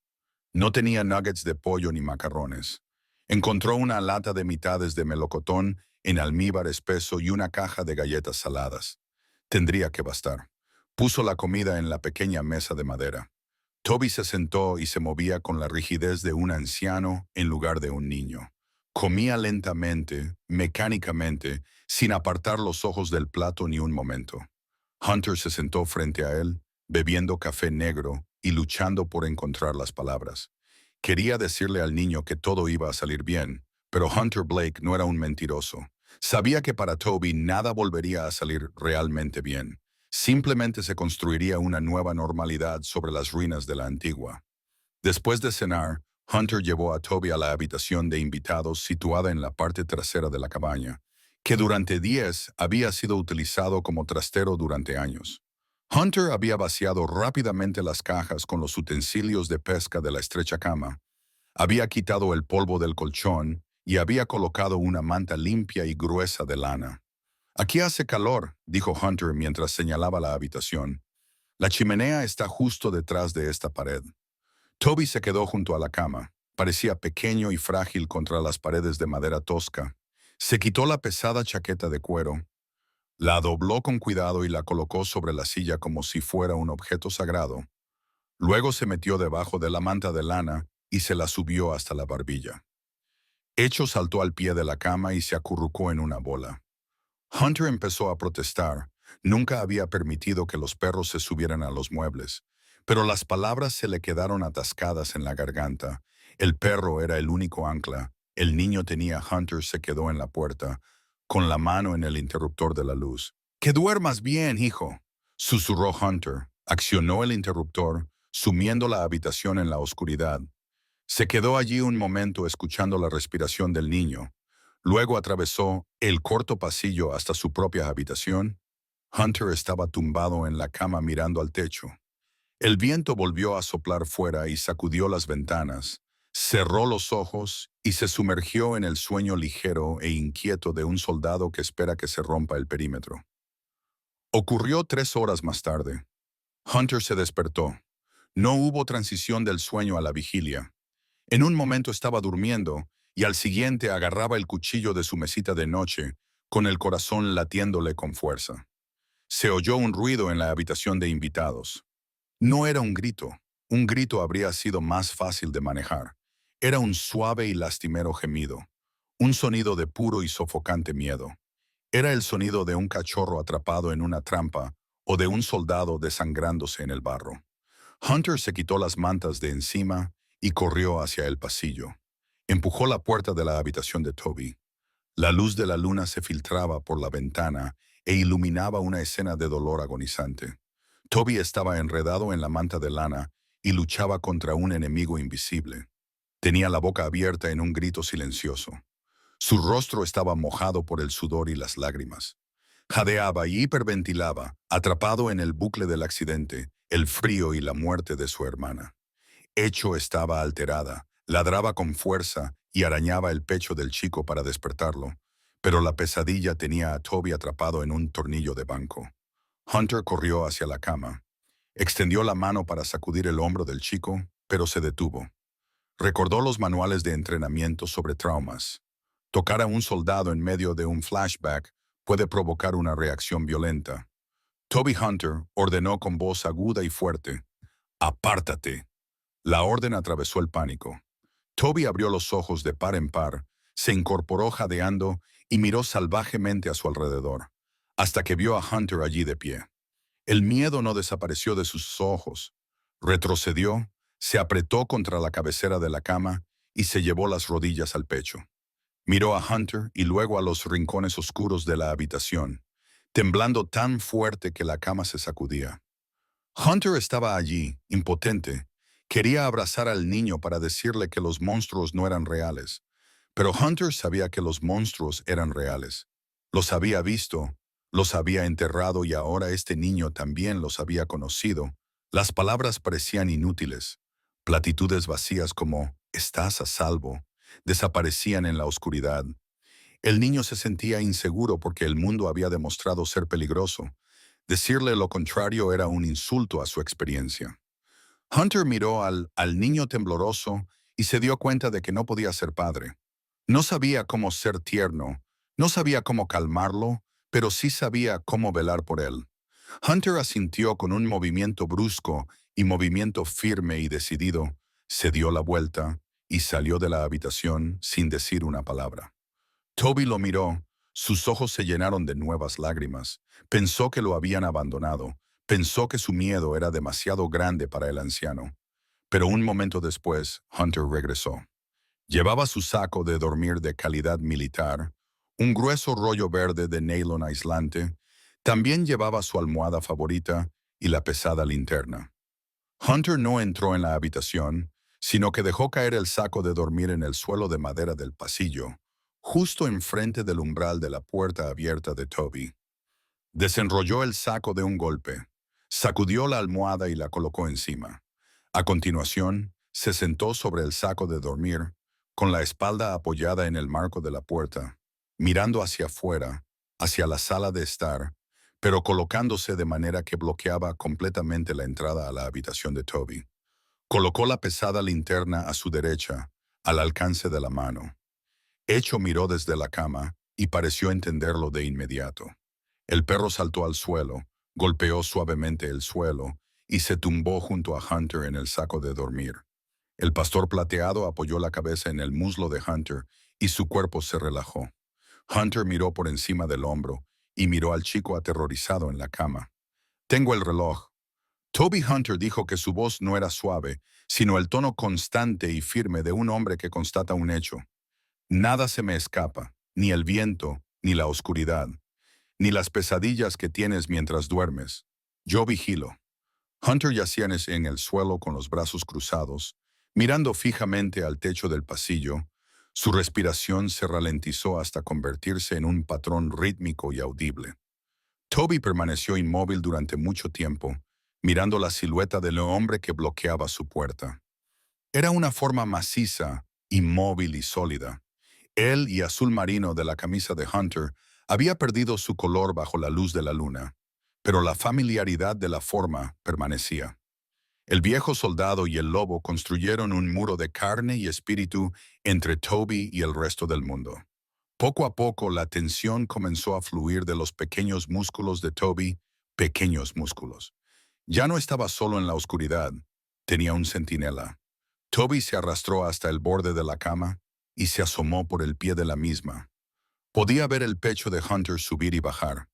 [SPEAKER 1] No tenía nuggets de pollo ni macarrones. Encontró una lata de mitades de melocotón en almíbar espeso y una caja de galletas saladas. Tendría que bastar. Puso la comida en la pequeña mesa de madera. Toby se sentó y se movía con la rigidez de un anciano en lugar de un niño. Comía lentamente, mecánicamente, sin apartar los ojos del plato ni un momento. Hunter se sentó frente a él, bebiendo café negro y luchando por encontrar las palabras. Quería decirle al niño que todo iba a salir bien, pero Hunter Blake no era un mentiroso. Sabía que para Toby nada volvería a salir realmente bien. Simplemente se construiría una nueva normalidad sobre las ruinas de la antigua. Después de cenar, Hunter llevó a Toby a la habitación de invitados situada en la parte trasera de la cabaña, que durante 10 había sido utilizado como trastero durante años. Hunter había vaciado rápidamente las cajas con los utensilios de pesca de la estrecha cama, había quitado el polvo del colchón y había colocado una manta limpia y gruesa de lana. «Aquí hace calor», dijo Hunter mientras señalaba la habitación. «La chimenea está justo detrás de esta pared». Toby se quedó junto a la cama. Parecía pequeño y frágil contra las paredes de madera tosca. Se quitó la pesada chaqueta de cuero, la dobló con cuidado y la colocó sobre la silla como si fuera un objeto sagrado. Luego se metió debajo de la manta de lana y se la subió hasta la barbilla. Echo saltó al pie de la cama y se acurrucó en una bola. Hunter empezó a protestar. Nunca había permitido que los perros se subieran a los muebles, pero las palabras se le quedaron atascadas en la garganta. El perro era el único ancla. El niño tenía Hunter se quedó en la puerta, con la mano en el interruptor de la luz. «Que duermas bien, hijo», susurró Hunter. Accionó el interruptor, sumiendo la habitación en la oscuridad. Se quedó allí un momento escuchando la respiración del niño. Luego atravesó el corto pasillo hasta su propia habitación. Hunter estaba tumbado en la cama mirando al techo. El viento volvió a soplar fuera y sacudió las ventanas. Cerró los ojos y se sumergió en el sueño ligero e inquieto de un soldado que espera que se rompa el perímetro. Ocurrió 3 horas más tarde. Hunter se despertó. No hubo transición del sueño a la vigilia. En un momento estaba durmiendo y al siguiente agarraba el cuchillo de su mesita de noche, con el corazón latiéndole con fuerza. Se oyó un ruido en la habitación de invitados. No era un grito. Un grito habría sido más fácil de manejar. Era un suave y lastimero gemido. Un sonido de puro y sofocante miedo. Era el sonido de un cachorro atrapado en una trampa o de un soldado desangrándose en el barro. Hunter se quitó las mantas de encima y corrió hacia el pasillo. Empujó la puerta de la habitación de Toby. La luz de la luna se filtraba por la ventana e iluminaba una escena de dolor agonizante. Toby estaba enredado en la manta de lana y luchaba contra un enemigo invisible. Tenía la boca abierta en un grito silencioso. Su rostro estaba mojado por el sudor y las lágrimas. Jadeaba y hiperventilaba, atrapado en el bucle del accidente, el frío y la muerte de su hermana. Echo estaba alterada, ladraba con fuerza y arañaba el pecho del chico para despertarlo, pero la pesadilla tenía a Toby atrapado en un tornillo de banco. Hunter corrió hacia la cama. Extendió la mano para sacudir el hombro del chico, pero se detuvo. Recordó los manuales de entrenamiento sobre traumas. Tocar a un soldado en medio de un flashback puede provocar una reacción violenta. Toby Hunter ordenó con voz aguda y fuerte, «¡Apártate!». La orden atravesó el pánico. Toby abrió los ojos de par en par, se incorporó jadeando y miró salvajemente a su alrededor, hasta que vio a Hunter allí de pie. El miedo no desapareció de sus ojos. Retrocedió, se apretó contra la cabecera de la cama y se llevó las rodillas al pecho. Miró a Hunter y luego a los rincones oscuros de la habitación, temblando tan fuerte que la cama se sacudía. Hunter estaba allí, impotente. Quería abrazar al niño para decirle que los monstruos no eran reales. Pero Hunter sabía que los monstruos eran reales. Los había visto, los había enterrado y ahora este niño también los había conocido. Las palabras parecían inútiles. Platitudes vacías como «estás a salvo» desaparecían en la oscuridad. El niño se sentía inseguro porque el mundo había demostrado ser peligroso. Decirle lo contrario era un insulto a su experiencia. Hunter miró al niño tembloroso y se dio cuenta de que no podía ser padre. No sabía cómo ser tierno, no sabía cómo calmarlo, pero sí sabía cómo velar por él. Hunter asintió con un movimiento brusco y movimiento firme y decidido, se dio la vuelta y salió de la habitación sin decir una palabra. Toby lo miró, sus ojos se llenaron de nuevas lágrimas. Pensó que lo habían abandonado, pensó que su miedo era demasiado grande para el anciano. Pero un momento después, Hunter regresó. Llevaba su saco de dormir de calidad militar, un grueso rollo verde de nylon aislante. También llevaba su almohada favorita y la pesada linterna. Hunter no entró en la habitación, sino que dejó caer el saco de dormir en el suelo de madera del pasillo, justo enfrente del umbral de la puerta abierta de Toby. Desenrolló el saco de un golpe, sacudió la almohada y la colocó encima. A continuación, se sentó sobre el saco de dormir, con la espalda apoyada en el marco de la puerta, mirando hacia afuera, hacia la sala de estar, pero colocándose de manera que bloqueaba completamente la entrada a la habitación de Toby. Colocó la pesada linterna a su derecha, al alcance de la mano. Echo miró desde la cama y pareció entenderlo de inmediato. El perro saltó al suelo, golpeó suavemente el suelo y se tumbó junto a Hunter en el saco de dormir. El pastor plateado apoyó la cabeza en el muslo de Hunter y su cuerpo se relajó. Hunter miró por encima del hombro y miró al chico aterrorizado en la cama. «Tengo el reloj». Toby Hunter dijo que su voz no era suave, sino el tono constante y firme de un hombre que constata un hecho. «Nada se me escapa, ni el viento, ni la oscuridad, ni las pesadillas que tienes mientras duermes. Yo vigilo». Hunter yacía en el suelo con los brazos cruzados, mirando fijamente al techo del pasillo. Su respiración se ralentizó hasta convertirse en un patrón rítmico y audible. Toby permaneció inmóvil durante mucho tiempo, mirando la silueta del hombre que bloqueaba su puerta. Era una forma maciza, inmóvil y sólida. Él y azul marino de la camisa de Hunter había perdido su color bajo la luz de la luna, pero la familiaridad de la forma permanecía. El viejo soldado y el lobo construyeron un muro de carne y espíritu entre Toby y el resto del mundo. Poco a poco la tensión comenzó a fluir de los pequeños músculos de Toby, pequeños músculos. Ya no estaba solo en la oscuridad, tenía un centinela. Toby se arrastró hasta el borde de la cama y se asomó por el pie de la misma. Podía ver el pecho de Hunter subir y bajar.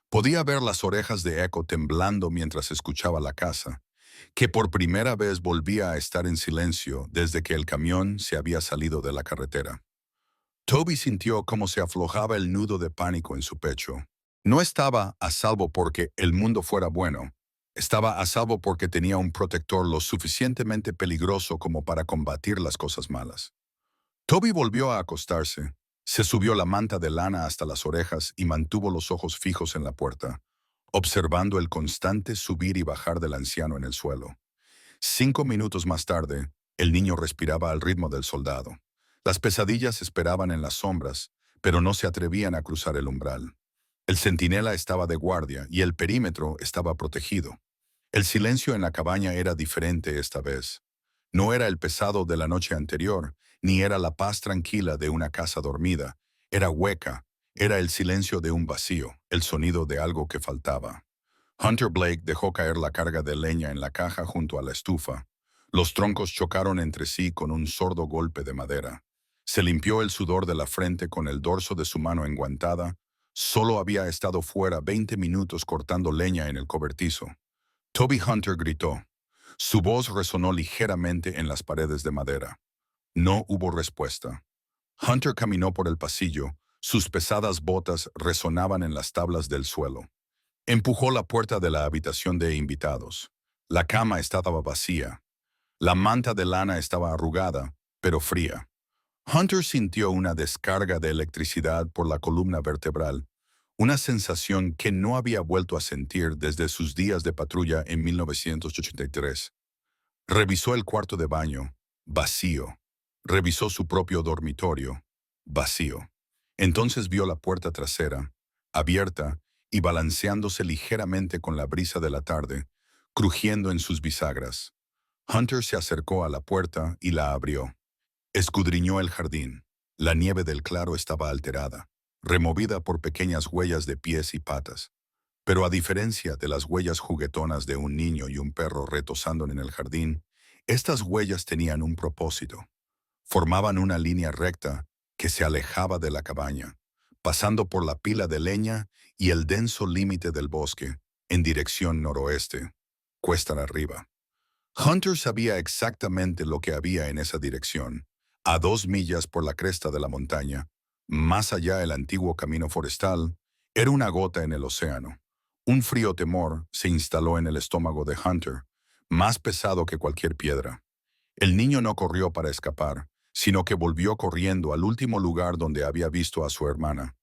[SPEAKER 1] Podía ver las orejas de Echo temblando mientras escuchaba la casa, que por primera vez volvía a estar en silencio desde que el camión se había salido de la carretera. Toby sintió cómo se aflojaba el nudo de pánico en su pecho. No estaba a salvo porque el mundo fuera bueno. Estaba a salvo porque tenía un protector lo suficientemente peligroso como para combatir las cosas malas. Toby volvió a acostarse, se subió la manta de lana hasta las orejas y mantuvo los ojos fijos en la puerta, observando el constante subir y bajar del anciano en el suelo. 5 minutos más tarde, el niño respiraba al ritmo del soldado. Las pesadillas esperaban en las sombras, pero no se atrevían a cruzar el umbral. El centinela estaba de guardia y el perímetro estaba protegido. El silencio en la cabaña era diferente esta vez. No era el pesado de la noche anterior, ni era la paz tranquila de una casa dormida. Era hueca, era el silencio de un vacío, el sonido de algo que faltaba. Hunter Blake dejó caer la carga de leña en la caja junto a la estufa. Los troncos chocaron entre sí con un sordo golpe de madera. Se limpió el sudor de la frente con el dorso de su mano enguantada. Solo había estado fuera 20 minutos cortando leña en el cobertizo. Toby Hunter gritó. Su voz resonó ligeramente en las paredes de madera. No hubo respuesta. Hunter caminó por el pasillo. Sus pesadas botas resonaban en las tablas del suelo. Empujó la puerta de la habitación de invitados. La cama estaba vacía. La manta de lana estaba arrugada, pero fría. Hunter sintió una descarga de electricidad por la columna vertebral, una sensación que no había vuelto a sentir desde sus días de patrulla en 1983. Revisó el cuarto de baño, vacío. Revisó su propio dormitorio, vacío. Entonces vio la puerta trasera, abierta y balanceándose ligeramente con la brisa de la tarde, crujiendo en sus bisagras. Hunter se acercó a la puerta y la abrió. Escudriñó el jardín. La nieve del claro estaba alterada, removida por pequeñas huellas de pies y patas. Pero a diferencia de las huellas juguetonas de un niño y un perro retosando en el jardín, estas huellas tenían un propósito. Formaban una línea recta que se alejaba de la cabaña, pasando por la pila de leña y el denso límite del bosque, en dirección noroeste, cuesta arriba. Hunter sabía exactamente lo que había en esa dirección. A 2 millas por la cresta de la montaña, más allá el antiguo camino forestal, era una gota en el océano. Un frío temor se instaló en el estómago de Hunter, más pesado que cualquier piedra. El niño no corrió para escapar, sino que volvió corriendo al último lugar donde había visto a su hermana.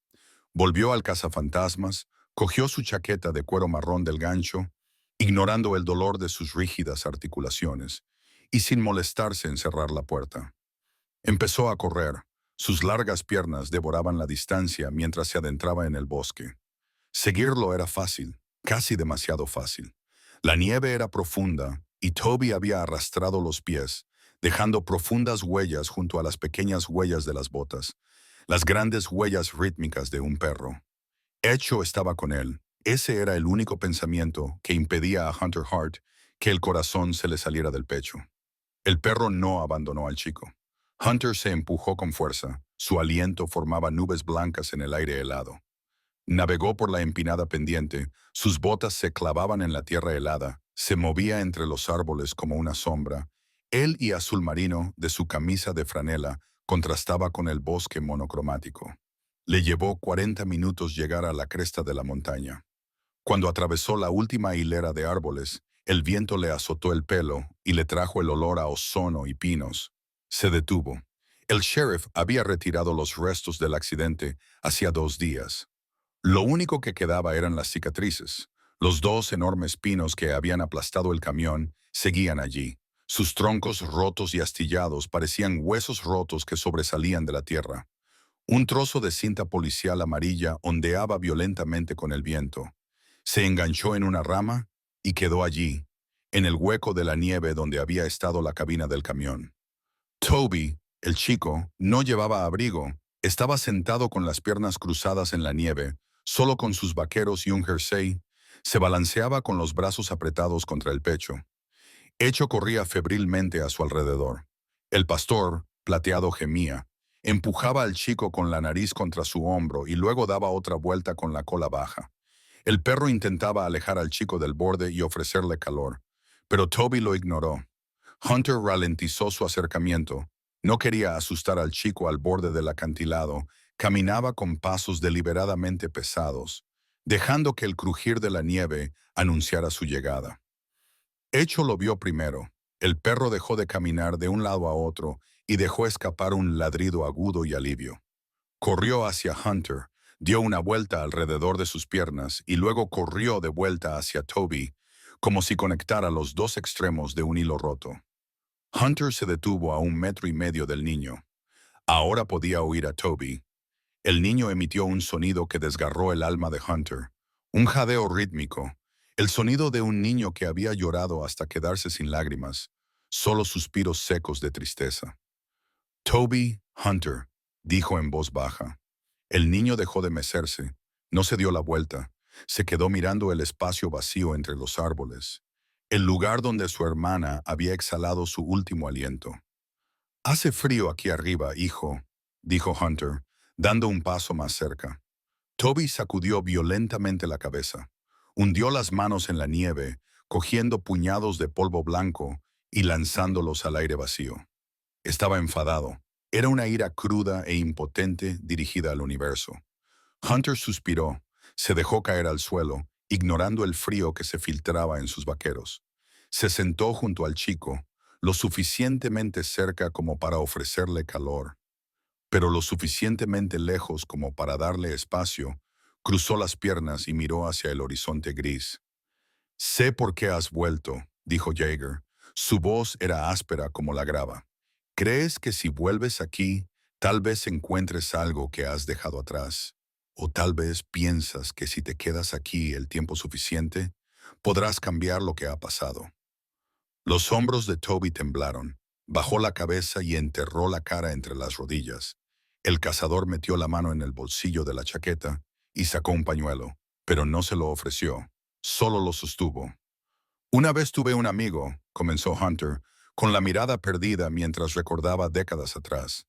[SPEAKER 1] Volvió al cazafantasmas, cogió su chaqueta de cuero marrón del gancho, ignorando el dolor de sus rígidas articulaciones, y sin molestarse en cerrar la puerta. Empezó a correr. Sus largas piernas devoraban la distancia mientras se adentraba en el bosque. Seguirlo era fácil, casi demasiado fácil. La nieve era profunda y Toby había arrastrado los pies, dejando profundas huellas junto a las pequeñas huellas de las botas, las grandes huellas rítmicas de un perro. Hecho estaba con él. Ese era el único pensamiento que impedía a Hunter Hart que el corazón se le saliera del pecho. El perro no abandonó al chico. Hunter se empujó con fuerza. Su aliento formaba nubes blancas en el aire helado. Navegó por la empinada pendiente, sus botas se clavaban en la tierra helada, se movía entre los árboles como una sombra. El y azul marino de su camisa de franela contrastaba con el bosque monocromático. Le llevó 40 minutos llegar a la cresta de la montaña. Cuando atravesó la última hilera de árboles, el viento le azotó el pelo y le trajo el olor a ozono y pinos. Se detuvo. El sheriff había retirado los restos del accidente hacía 2 días. Lo único que quedaba eran las cicatrices. Los 2 enormes pinos que habían aplastado el camión seguían allí. Sus troncos rotos y astillados parecían huesos rotos que sobresalían de la tierra. Un trozo de cinta policial amarilla ondeaba violentamente con el viento. Se enganchó en una rama y quedó allí, en el hueco de la nieve donde había estado la cabina del camión. Toby, el chico, no llevaba abrigo. Estaba sentado con las piernas cruzadas en la nieve, solo con sus vaqueros y un jersey. Se balanceaba con los brazos apretados contra el pecho. Hecho corría febrilmente a su alrededor. El pastor, plateado, gemía. Empujaba al chico con la nariz contra su hombro y luego daba otra vuelta con la cola baja. El perro intentaba alejar al chico del borde y ofrecerle calor, pero Toby lo ignoró. Hunter ralentizó su acercamiento. No quería asustar al chico al borde del acantilado. Caminaba con pasos deliberadamente pesados, dejando que el crujir de la nieve anunciara su llegada. Hecho lo vio primero. El perro dejó de caminar de un lado a otro y dejó escapar un ladrido agudo y alivio. Corrió hacia Hunter, dio una vuelta alrededor de sus piernas y luego corrió de vuelta hacia Toby, como si conectara los dos extremos de un hilo roto. Hunter se detuvo a 1,5 metros del niño. Ahora podía oír a Toby. El niño emitió un sonido que desgarró el alma de Hunter. Un jadeo rítmico. El sonido de un niño que había llorado hasta quedarse sin lágrimas. Solo suspiros secos de tristeza. Toby, Hunter, dijo en voz baja. El niño dejó de mecerse. No se dio la vuelta. Se quedó mirando el espacio vacío entre los árboles, el lugar donde su hermana había exhalado su último aliento. «Hace frío aquí arriba, hijo», dijo Hunter, dando un paso más cerca. Toby sacudió violentamente la cabeza, hundió las manos en la nieve, cogiendo puñados de polvo blanco y lanzándolos al aire vacío. Estaba enfadado. Era una ira cruda e impotente dirigida al universo. Hunter suspiró, se dejó caer al suelo, ignorando el frío que se filtraba en sus vaqueros. Se sentó junto al chico, lo suficientemente cerca como para ofrecerle calor, pero lo suficientemente lejos como para darle espacio. Cruzó las piernas y miró hacia el horizonte gris. «Sé por qué has vuelto», dijo Jaeger. Su voz era áspera como la grava. «¿Crees que si vuelves aquí, tal vez encuentres algo que has dejado atrás? O tal vez piensas que si te quedas aquí el tiempo suficiente, podrás cambiar lo que ha pasado». Los hombros de Toby temblaron. Bajó la cabeza y enterró la cara entre las rodillas. El cazador metió la mano en el bolsillo de la chaqueta y sacó un pañuelo, pero no se lo ofreció, solo lo sostuvo. «Una vez tuve un amigo», comenzó Hunter, con la mirada perdida mientras recordaba décadas atrás.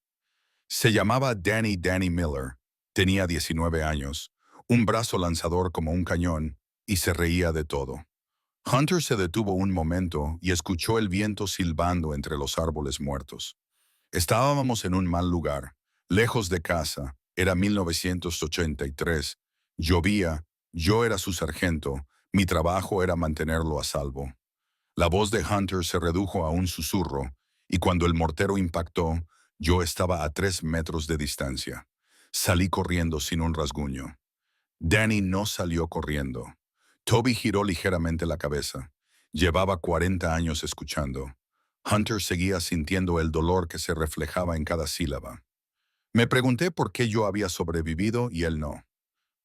[SPEAKER 1] Se llamaba Danny Miller, tenía 19 años, un brazo lanzador como un cañón, y se reía de todo. Hunter se detuvo un momento y escuchó el viento silbando entre los árboles muertos. Estábamos en un mal lugar, lejos de casa. Era 1983. Llovía, yo era su sargento, mi trabajo era mantenerlo a salvo. La voz de Hunter se redujo a un susurro, y cuando el mortero impactó, yo estaba a 3 metros de distancia. Salí corriendo sin un rasguño. Danny no salió corriendo. Toby giró ligeramente la cabeza. Llevaba 40 años escuchando. Hunter seguía sintiendo el dolor que se reflejaba en cada sílaba. Me pregunté por qué yo había sobrevivido y él no.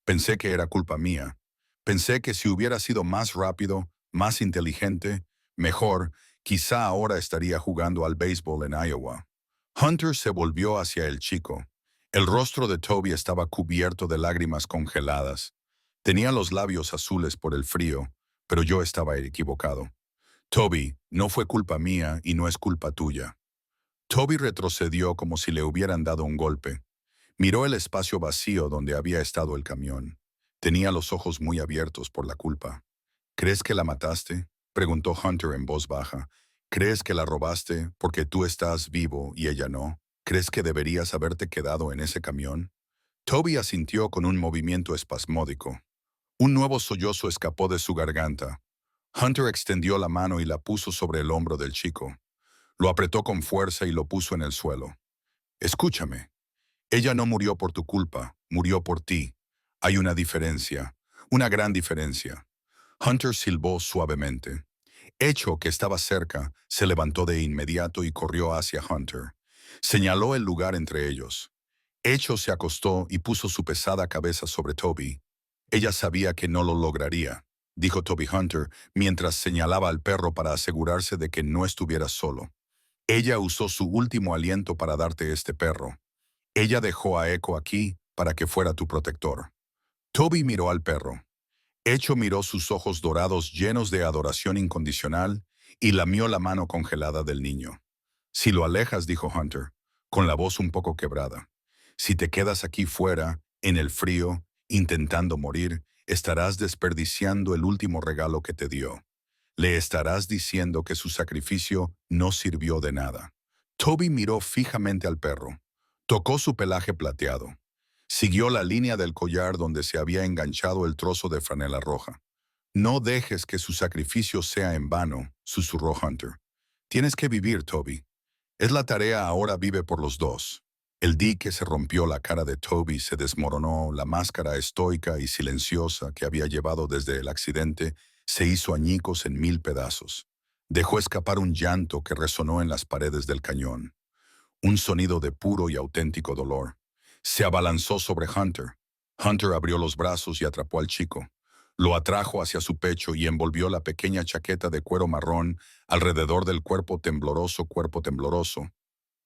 [SPEAKER 1] Pensé que era culpa mía. Pensé que si hubiera sido más rápido, más inteligente, mejor, quizá ahora estaría jugando al béisbol en Iowa. Hunter se volvió hacia el chico. El rostro de Toby estaba cubierto de lágrimas congeladas. Tenía los labios azules por el frío, pero yo estaba equivocado. «Toby, no fue culpa mía y no es culpa tuya». Toby retrocedió como si le hubieran dado un golpe. Miró el espacio vacío donde había estado el camión. Tenía los ojos muy abiertos por la culpa. «¿Crees que la mataste?», preguntó Hunter en voz baja. «¿Crees que la robaste porque tú estás vivo y ella no? ¿Crees que deberías haberte quedado en ese camión?» Toby asintió con un movimiento espasmódico. Un nuevo sollozo escapó de su garganta. Hunter extendió la mano y la puso sobre el hombro del chico. Lo apretó con fuerza y lo puso en el suelo. «Escúchame. Ella no murió por tu culpa, murió por ti. Hay una diferencia, una gran diferencia». Hunter silbó suavemente. Echo, que estaba cerca, se levantó de inmediato y corrió hacia Hunter. Señaló el lugar entre ellos. Echo se acostó y puso su pesada cabeza sobre Toby. «Ella sabía que no lo lograría», dijo Toby Hunter, mientras señalaba al perro para asegurarse de que no estuviera solo. «Ella usó su último aliento para darte este perro. Ella dejó a Echo aquí para que fuera tu protector». Toby miró al perro. Echo miró sus ojos dorados llenos de adoración incondicional y lamió la mano congelada del niño. «Si lo alejas», dijo Hunter, con la voz un poco quebrada, «si te quedas aquí fuera, en el frío, intentando morir, estarás desperdiciando el último regalo que te dio. Le estarás diciendo que su sacrificio no sirvió de nada». Toby miró fijamente al perro. Tocó su pelaje plateado. Siguió la línea del collar donde se había enganchado el trozo de franela roja. «No dejes que su sacrificio sea en vano», susurró Hunter. «Tienes que vivir, Toby. Es la tarea, ahora vive por los dos». El dique se rompió, la cara de Toby se desmoronó, la máscara estoica y silenciosa que había llevado desde el accidente se hizo añicos en 1000 pedazos. Dejó escapar un llanto que resonó en las paredes del cañón. Un sonido de puro y auténtico dolor. Se abalanzó sobre Hunter. Hunter abrió los brazos y atrapó al chico. Lo atrajo hacia su pecho y envolvió la pequeña chaqueta de cuero marrón alrededor del cuerpo tembloroso.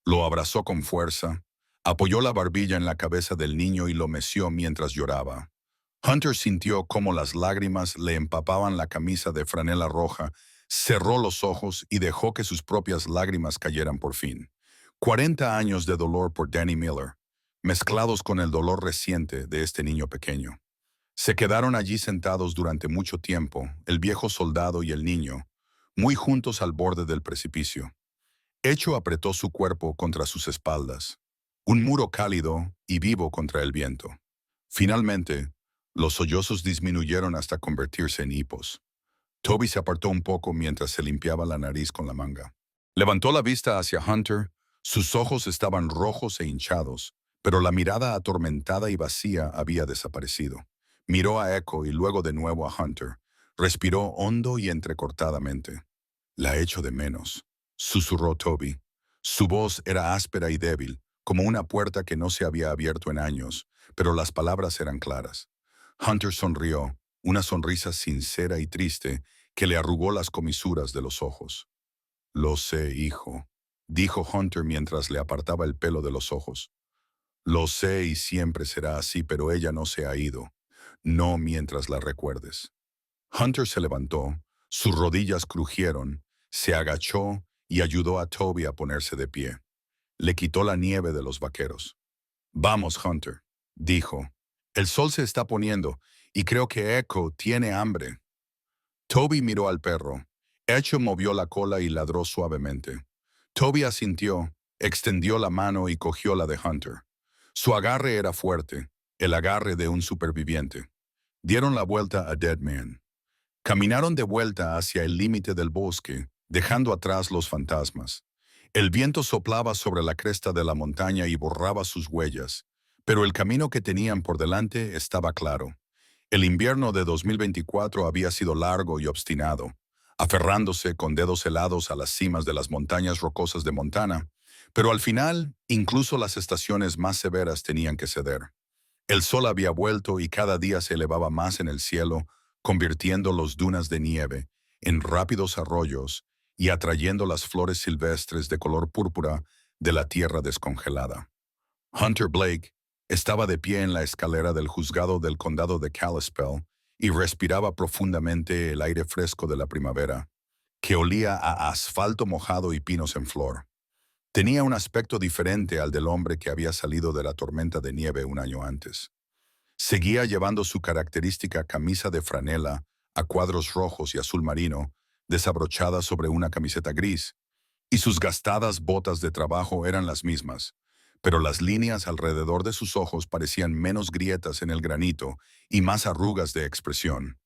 [SPEAKER 1] Lo abrazó con fuerza, apoyó la barbilla en la cabeza del niño y lo meció mientras lloraba. Hunter sintió cómo las lágrimas le empapaban la camisa de franela roja, cerró los ojos y dejó que sus propias lágrimas cayeran por fin. 40 años de dolor por Danny Miller, mezclados con el dolor reciente de este niño pequeño. Se quedaron allí sentados durante mucho tiempo, el viejo soldado y el niño, muy juntos al borde del precipicio. Echo apretó su cuerpo contra sus espaldas, un muro cálido y vivo contra el viento. Finalmente, los sollozos disminuyeron hasta convertirse en hipos. Toby se apartó un poco mientras se limpiaba la nariz con la manga. Levantó la vista hacia Hunter, sus ojos estaban rojos e hinchados, pero la mirada atormentada y vacía había desaparecido. Miró a Echo y luego de nuevo a Hunter. Respiró hondo y entrecortadamente. La echo de menos, susurró Toby. Su voz era áspera y débil, como una puerta que no se había abierto en años, pero las palabras eran claras. Hunter sonrió, una sonrisa sincera y triste que le arrugó las comisuras de los ojos. Lo sé, hijo, dijo Hunter mientras le apartaba el pelo de los ojos. Lo sé y siempre será así, pero ella no se ha ido. No mientras la recuerdes. Hunter se levantó, sus rodillas crujieron, se agachó y ayudó a Toby a ponerse de pie. Le quitó la nieve de los vaqueros. Vamos, Hunter, dijo. El sol se está poniendo y creo que Echo tiene hambre. Toby miró al perro. Echo movió la cola y ladró suavemente. Toby asintió, extendió la mano y cogió la de Hunter. Su agarre era fuerte, el agarre de un superviviente. Dieron la vuelta a Dead Man. Caminaron de vuelta hacia el límite del bosque, dejando atrás los fantasmas. El viento soplaba sobre la cresta de la montaña y borraba sus huellas, pero el camino que tenían por delante estaba claro. El invierno de 2024 había sido largo y obstinado, aferrándose con dedos helados a las cimas de las montañas rocosas de Montana, pero al final, incluso las estaciones más severas tenían que ceder. El sol había vuelto y cada día se elevaba más en el cielo, convirtiendo los dunas de nieve en rápidos arroyos y atrayendo las flores silvestres de color púrpura de la tierra descongelada. Hunter Blake estaba de pie en la escalera del juzgado del condado de Kalispell y respiraba profundamente el aire fresco de la primavera, que olía a asfalto mojado y pinos en flor. Tenía un aspecto diferente al del hombre que había salido de la tormenta de nieve un año antes. Seguía llevando su característica camisa de franela a cuadros rojos y azul marino, desabrochada sobre una camiseta gris, y sus gastadas botas de trabajo eran las mismas, pero las líneas alrededor de sus ojos parecían menos grietas en el granito y más arrugas de expresión.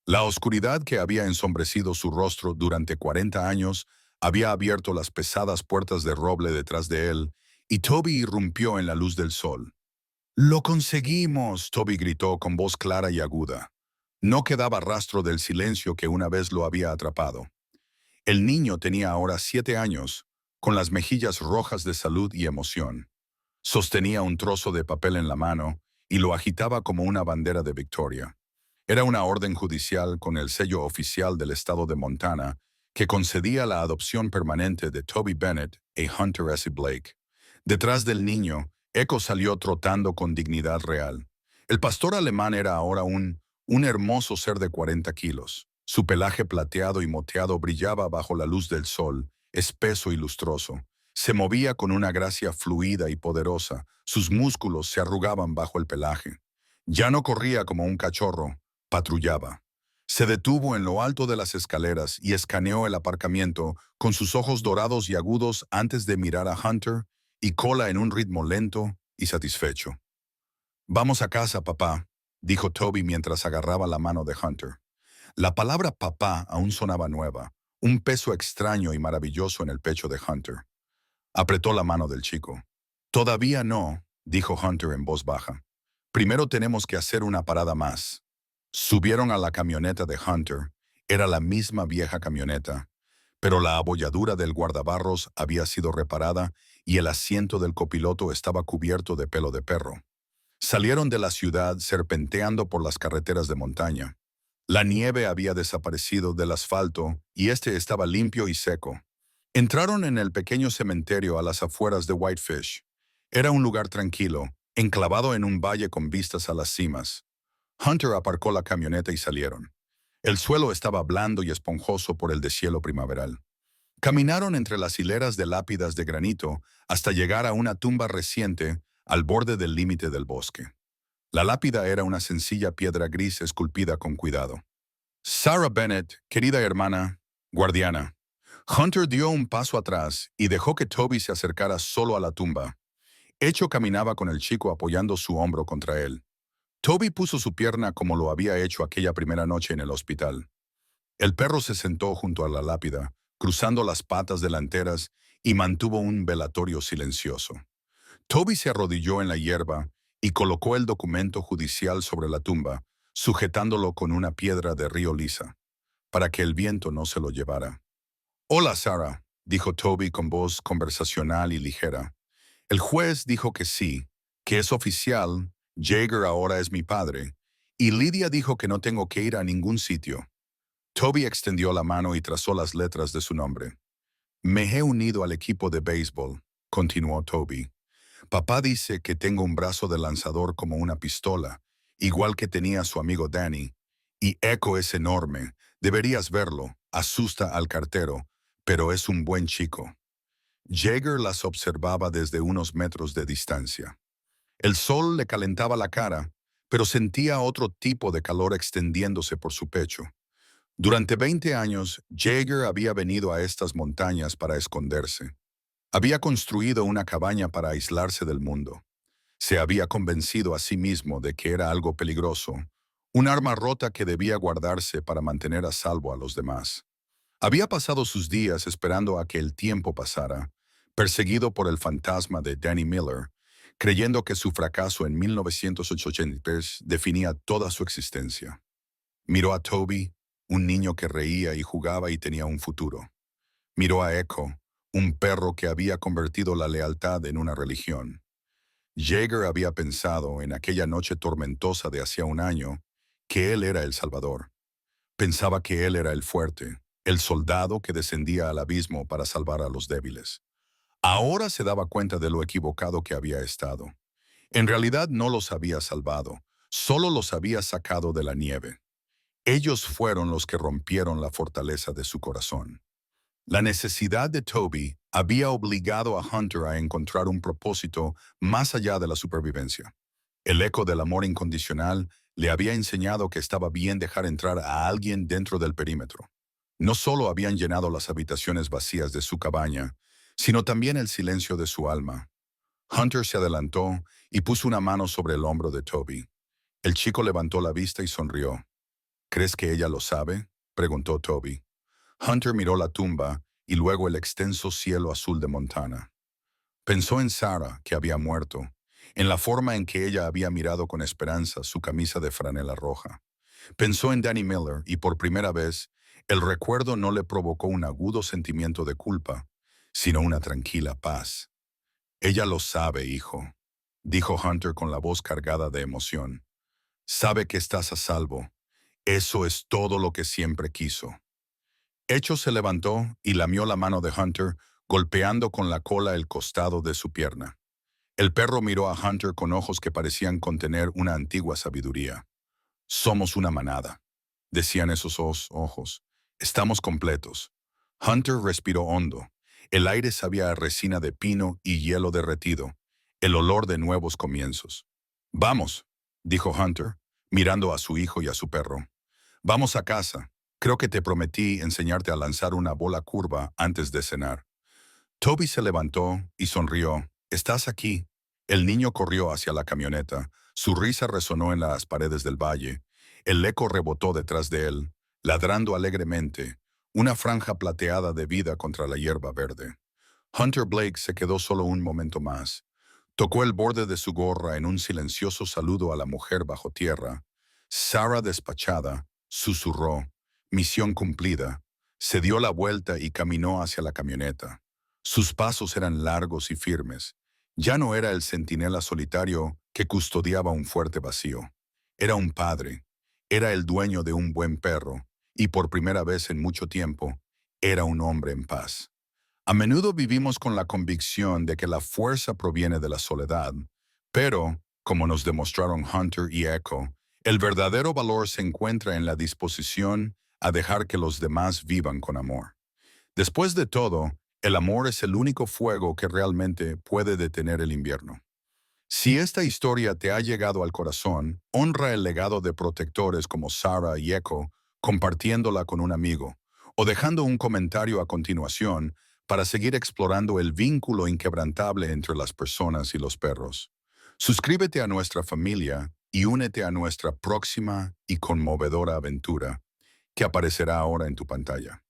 [SPEAKER 1] La oscuridad que había ensombrecido su rostro durante 40 años había abierto las pesadas puertas de roble detrás de él, y Toby irrumpió en la luz del sol. «¡Lo conseguimos!», Toby gritó con voz clara y aguda. No quedaba rastro del silencio que una vez lo había atrapado. El niño tenía ahora 7 años, con las mejillas rojas de salud y emoción. Sostenía un trozo de papel en la mano y lo agitaba como una bandera de victoria. Era una orden judicial con el sello oficial del estado de Montana que concedía la adopción permanente de Toby Bennett e Hunter S. Blake. Detrás del niño, Echo salió trotando con dignidad real. El pastor alemán era ahora un hermoso ser de 40 kilos. Su pelaje plateado y moteado brillaba bajo la luz del sol, espeso y lustroso. Se movía con una gracia fluida y poderosa, sus músculos se arrugaban bajo el pelaje. Ya no corría como un cachorro, patrullaba. Se detuvo en lo alto de las escaleras y escaneó el aparcamiento con sus ojos dorados y agudos antes de mirar a Hunter y cola en un ritmo lento y satisfecho. «Vamos a casa, papá», dijo Toby mientras agarraba la mano de Hunter. La palabra papá aún sonaba nueva, un peso extraño y maravilloso en el pecho de Hunter. Apretó la mano del chico. «Todavía no», dijo Hunter en voz baja. «Primero tenemos que hacer una parada más». Subieron a la camioneta de Hunter. Era la misma vieja camioneta, pero la abolladura del guardabarros había sido reparada y el asiento del copiloto estaba cubierto de pelo de perro. Salieron de la ciudad serpenteando por las carreteras de montaña. La nieve había desaparecido del asfalto y este estaba limpio y seco. Entraron en el pequeño cementerio a las afueras de Whitefish. Era un lugar tranquilo, enclavado en un valle con vistas a las cimas. Hunter aparcó la camioneta y salieron. El suelo estaba blando y esponjoso por el deshielo primaveral. Caminaron entre las hileras de lápidas de granito hasta llegar a una tumba reciente al borde del límite del bosque. La lápida era una sencilla piedra gris esculpida con cuidado. Sarah Bennett, querida hermana, guardiana. Hunter dio un paso atrás y dejó que Toby se acercara solo a la tumba. Echo caminaba con el chico apoyando su hombro contra él. Toby puso su pierna como lo había hecho aquella primera noche en el hospital. El perro se sentó junto a la lápida, cruzando las patas delanteras y mantuvo un velatorio silencioso. Toby se arrodilló en la hierba y colocó el documento judicial sobre la tumba, sujetándolo con una piedra de río lisa, para que el viento no se lo llevara. «Hola, Sarah», dijo Toby con voz conversacional y ligera. «El juez dijo que sí, que es oficial, Jaeger ahora es mi padre, y Lydia dijo que no tengo que ir a ningún sitio». Toby extendió la mano y trazó las letras de su nombre. «Me he unido al equipo de béisbol», continuó Toby. «Papá dice que tengo un brazo de lanzador como una pistola, igual que tenía su amigo Danny. Y Echo es enorme, deberías verlo, asusta al cartero, pero es un buen chico». Jaeger las observaba desde unos metros de distancia. El sol le calentaba la cara, pero sentía otro tipo de calor extendiéndose por su pecho. Durante 20 años, Jaeger había venido a estas montañas para esconderse. Había construido una cabaña para aislarse del mundo. Se había convencido a sí mismo de que era algo peligroso, un arma rota que debía guardarse para mantener a salvo a los demás. Había pasado sus días esperando a que el tiempo pasara, perseguido por el fantasma de Danny Miller, creyendo que su fracaso en 1983 definía toda su existencia. Miró a Toby, un niño que reía y jugaba y tenía un futuro. Miró a Echo, un perro que había convertido la lealtad en una religión. Jaeger había pensado en aquella noche tormentosa de hacía un año que él era el Salvador. Pensaba que él era el fuerte, el soldado que descendía al abismo para salvar a los débiles. Ahora se daba cuenta de lo equivocado que había estado. En realidad no los había salvado, solo los había sacado de la nieve. Ellos fueron los que rompieron la fortaleza de su corazón. La necesidad de Toby había obligado a Hunter a encontrar un propósito más allá de la supervivencia. El eco del amor incondicional le había enseñado que estaba bien dejar entrar a alguien dentro del perímetro. No solo habían llenado las habitaciones vacías de su cabaña, sino también el silencio de su alma. Hunter se adelantó y puso una mano sobre el hombro de Toby. El chico levantó la vista y sonrió. «¿Crees que ella lo sabe?», preguntó Toby. Hunter miró la tumba y luego el extenso cielo azul de Montana. Pensó en Sarah, que había muerto, en la forma en que ella había mirado con esperanza su camisa de franela roja. Pensó en Danny Miller y por primera vez, el recuerdo no le provocó un agudo sentimiento de culpa, sino una tranquila paz. «Ella lo sabe, hijo», dijo Hunter con la voz cargada de emoción. «Sabe que estás a salvo. Eso es todo lo que siempre quiso». Echo se levantó y lamió la mano de Hunter, golpeando con la cola el costado de su pierna. El perro miró a Hunter con ojos que parecían contener una antigua sabiduría. «Somos una manada», decían esos ojos. «Estamos completos». Hunter respiró hondo. El aire sabía a resina de pino y hielo derretido, el olor de nuevos comienzos. «Vamos», dijo Hunter, mirando a su hijo y a su perro. «Vamos a casa. Creo que te prometí enseñarte a lanzar una bola curva antes de cenar». Toby se levantó y sonrió. «¿Estás aquí?». El niño corrió hacia la camioneta. Su risa resonó en las paredes del valle. El eco rebotó detrás de él, ladrando alegremente, una franja plateada de vida contra la hierba verde. Hunter Blake se quedó solo un momento más. Tocó el borde de su gorra en un silencioso saludo a la mujer bajo tierra. Sarah, despachada, susurró: «Misión cumplida». Se dio la vuelta y caminó hacia la camioneta. Sus pasos eran largos y firmes. Ya no era el centinela solitario que custodiaba un fuerte vacío. Era un padre. Era el dueño de un buen perro. Y por primera vez en mucho tiempo, era un hombre en paz. A menudo vivimos con la convicción de que la fuerza proviene de la soledad, pero, como nos demostraron Hunter y Echo, El verdadero valor se encuentra en la disposición a dejar que los demás vivan con amor. Después de todo, el amor es el único fuego que realmente puede detener el invierno. Si esta historia te ha llegado al corazón, honra el legado de protectores como Sarah y Echo, compartiéndola con un amigo, o dejando un comentario a continuación para seguir explorando el vínculo inquebrantable entre las personas y los perros. Suscríbete a nuestra familia y únete a nuestra próxima y conmovedora aventura que aparecerá ahora en tu pantalla.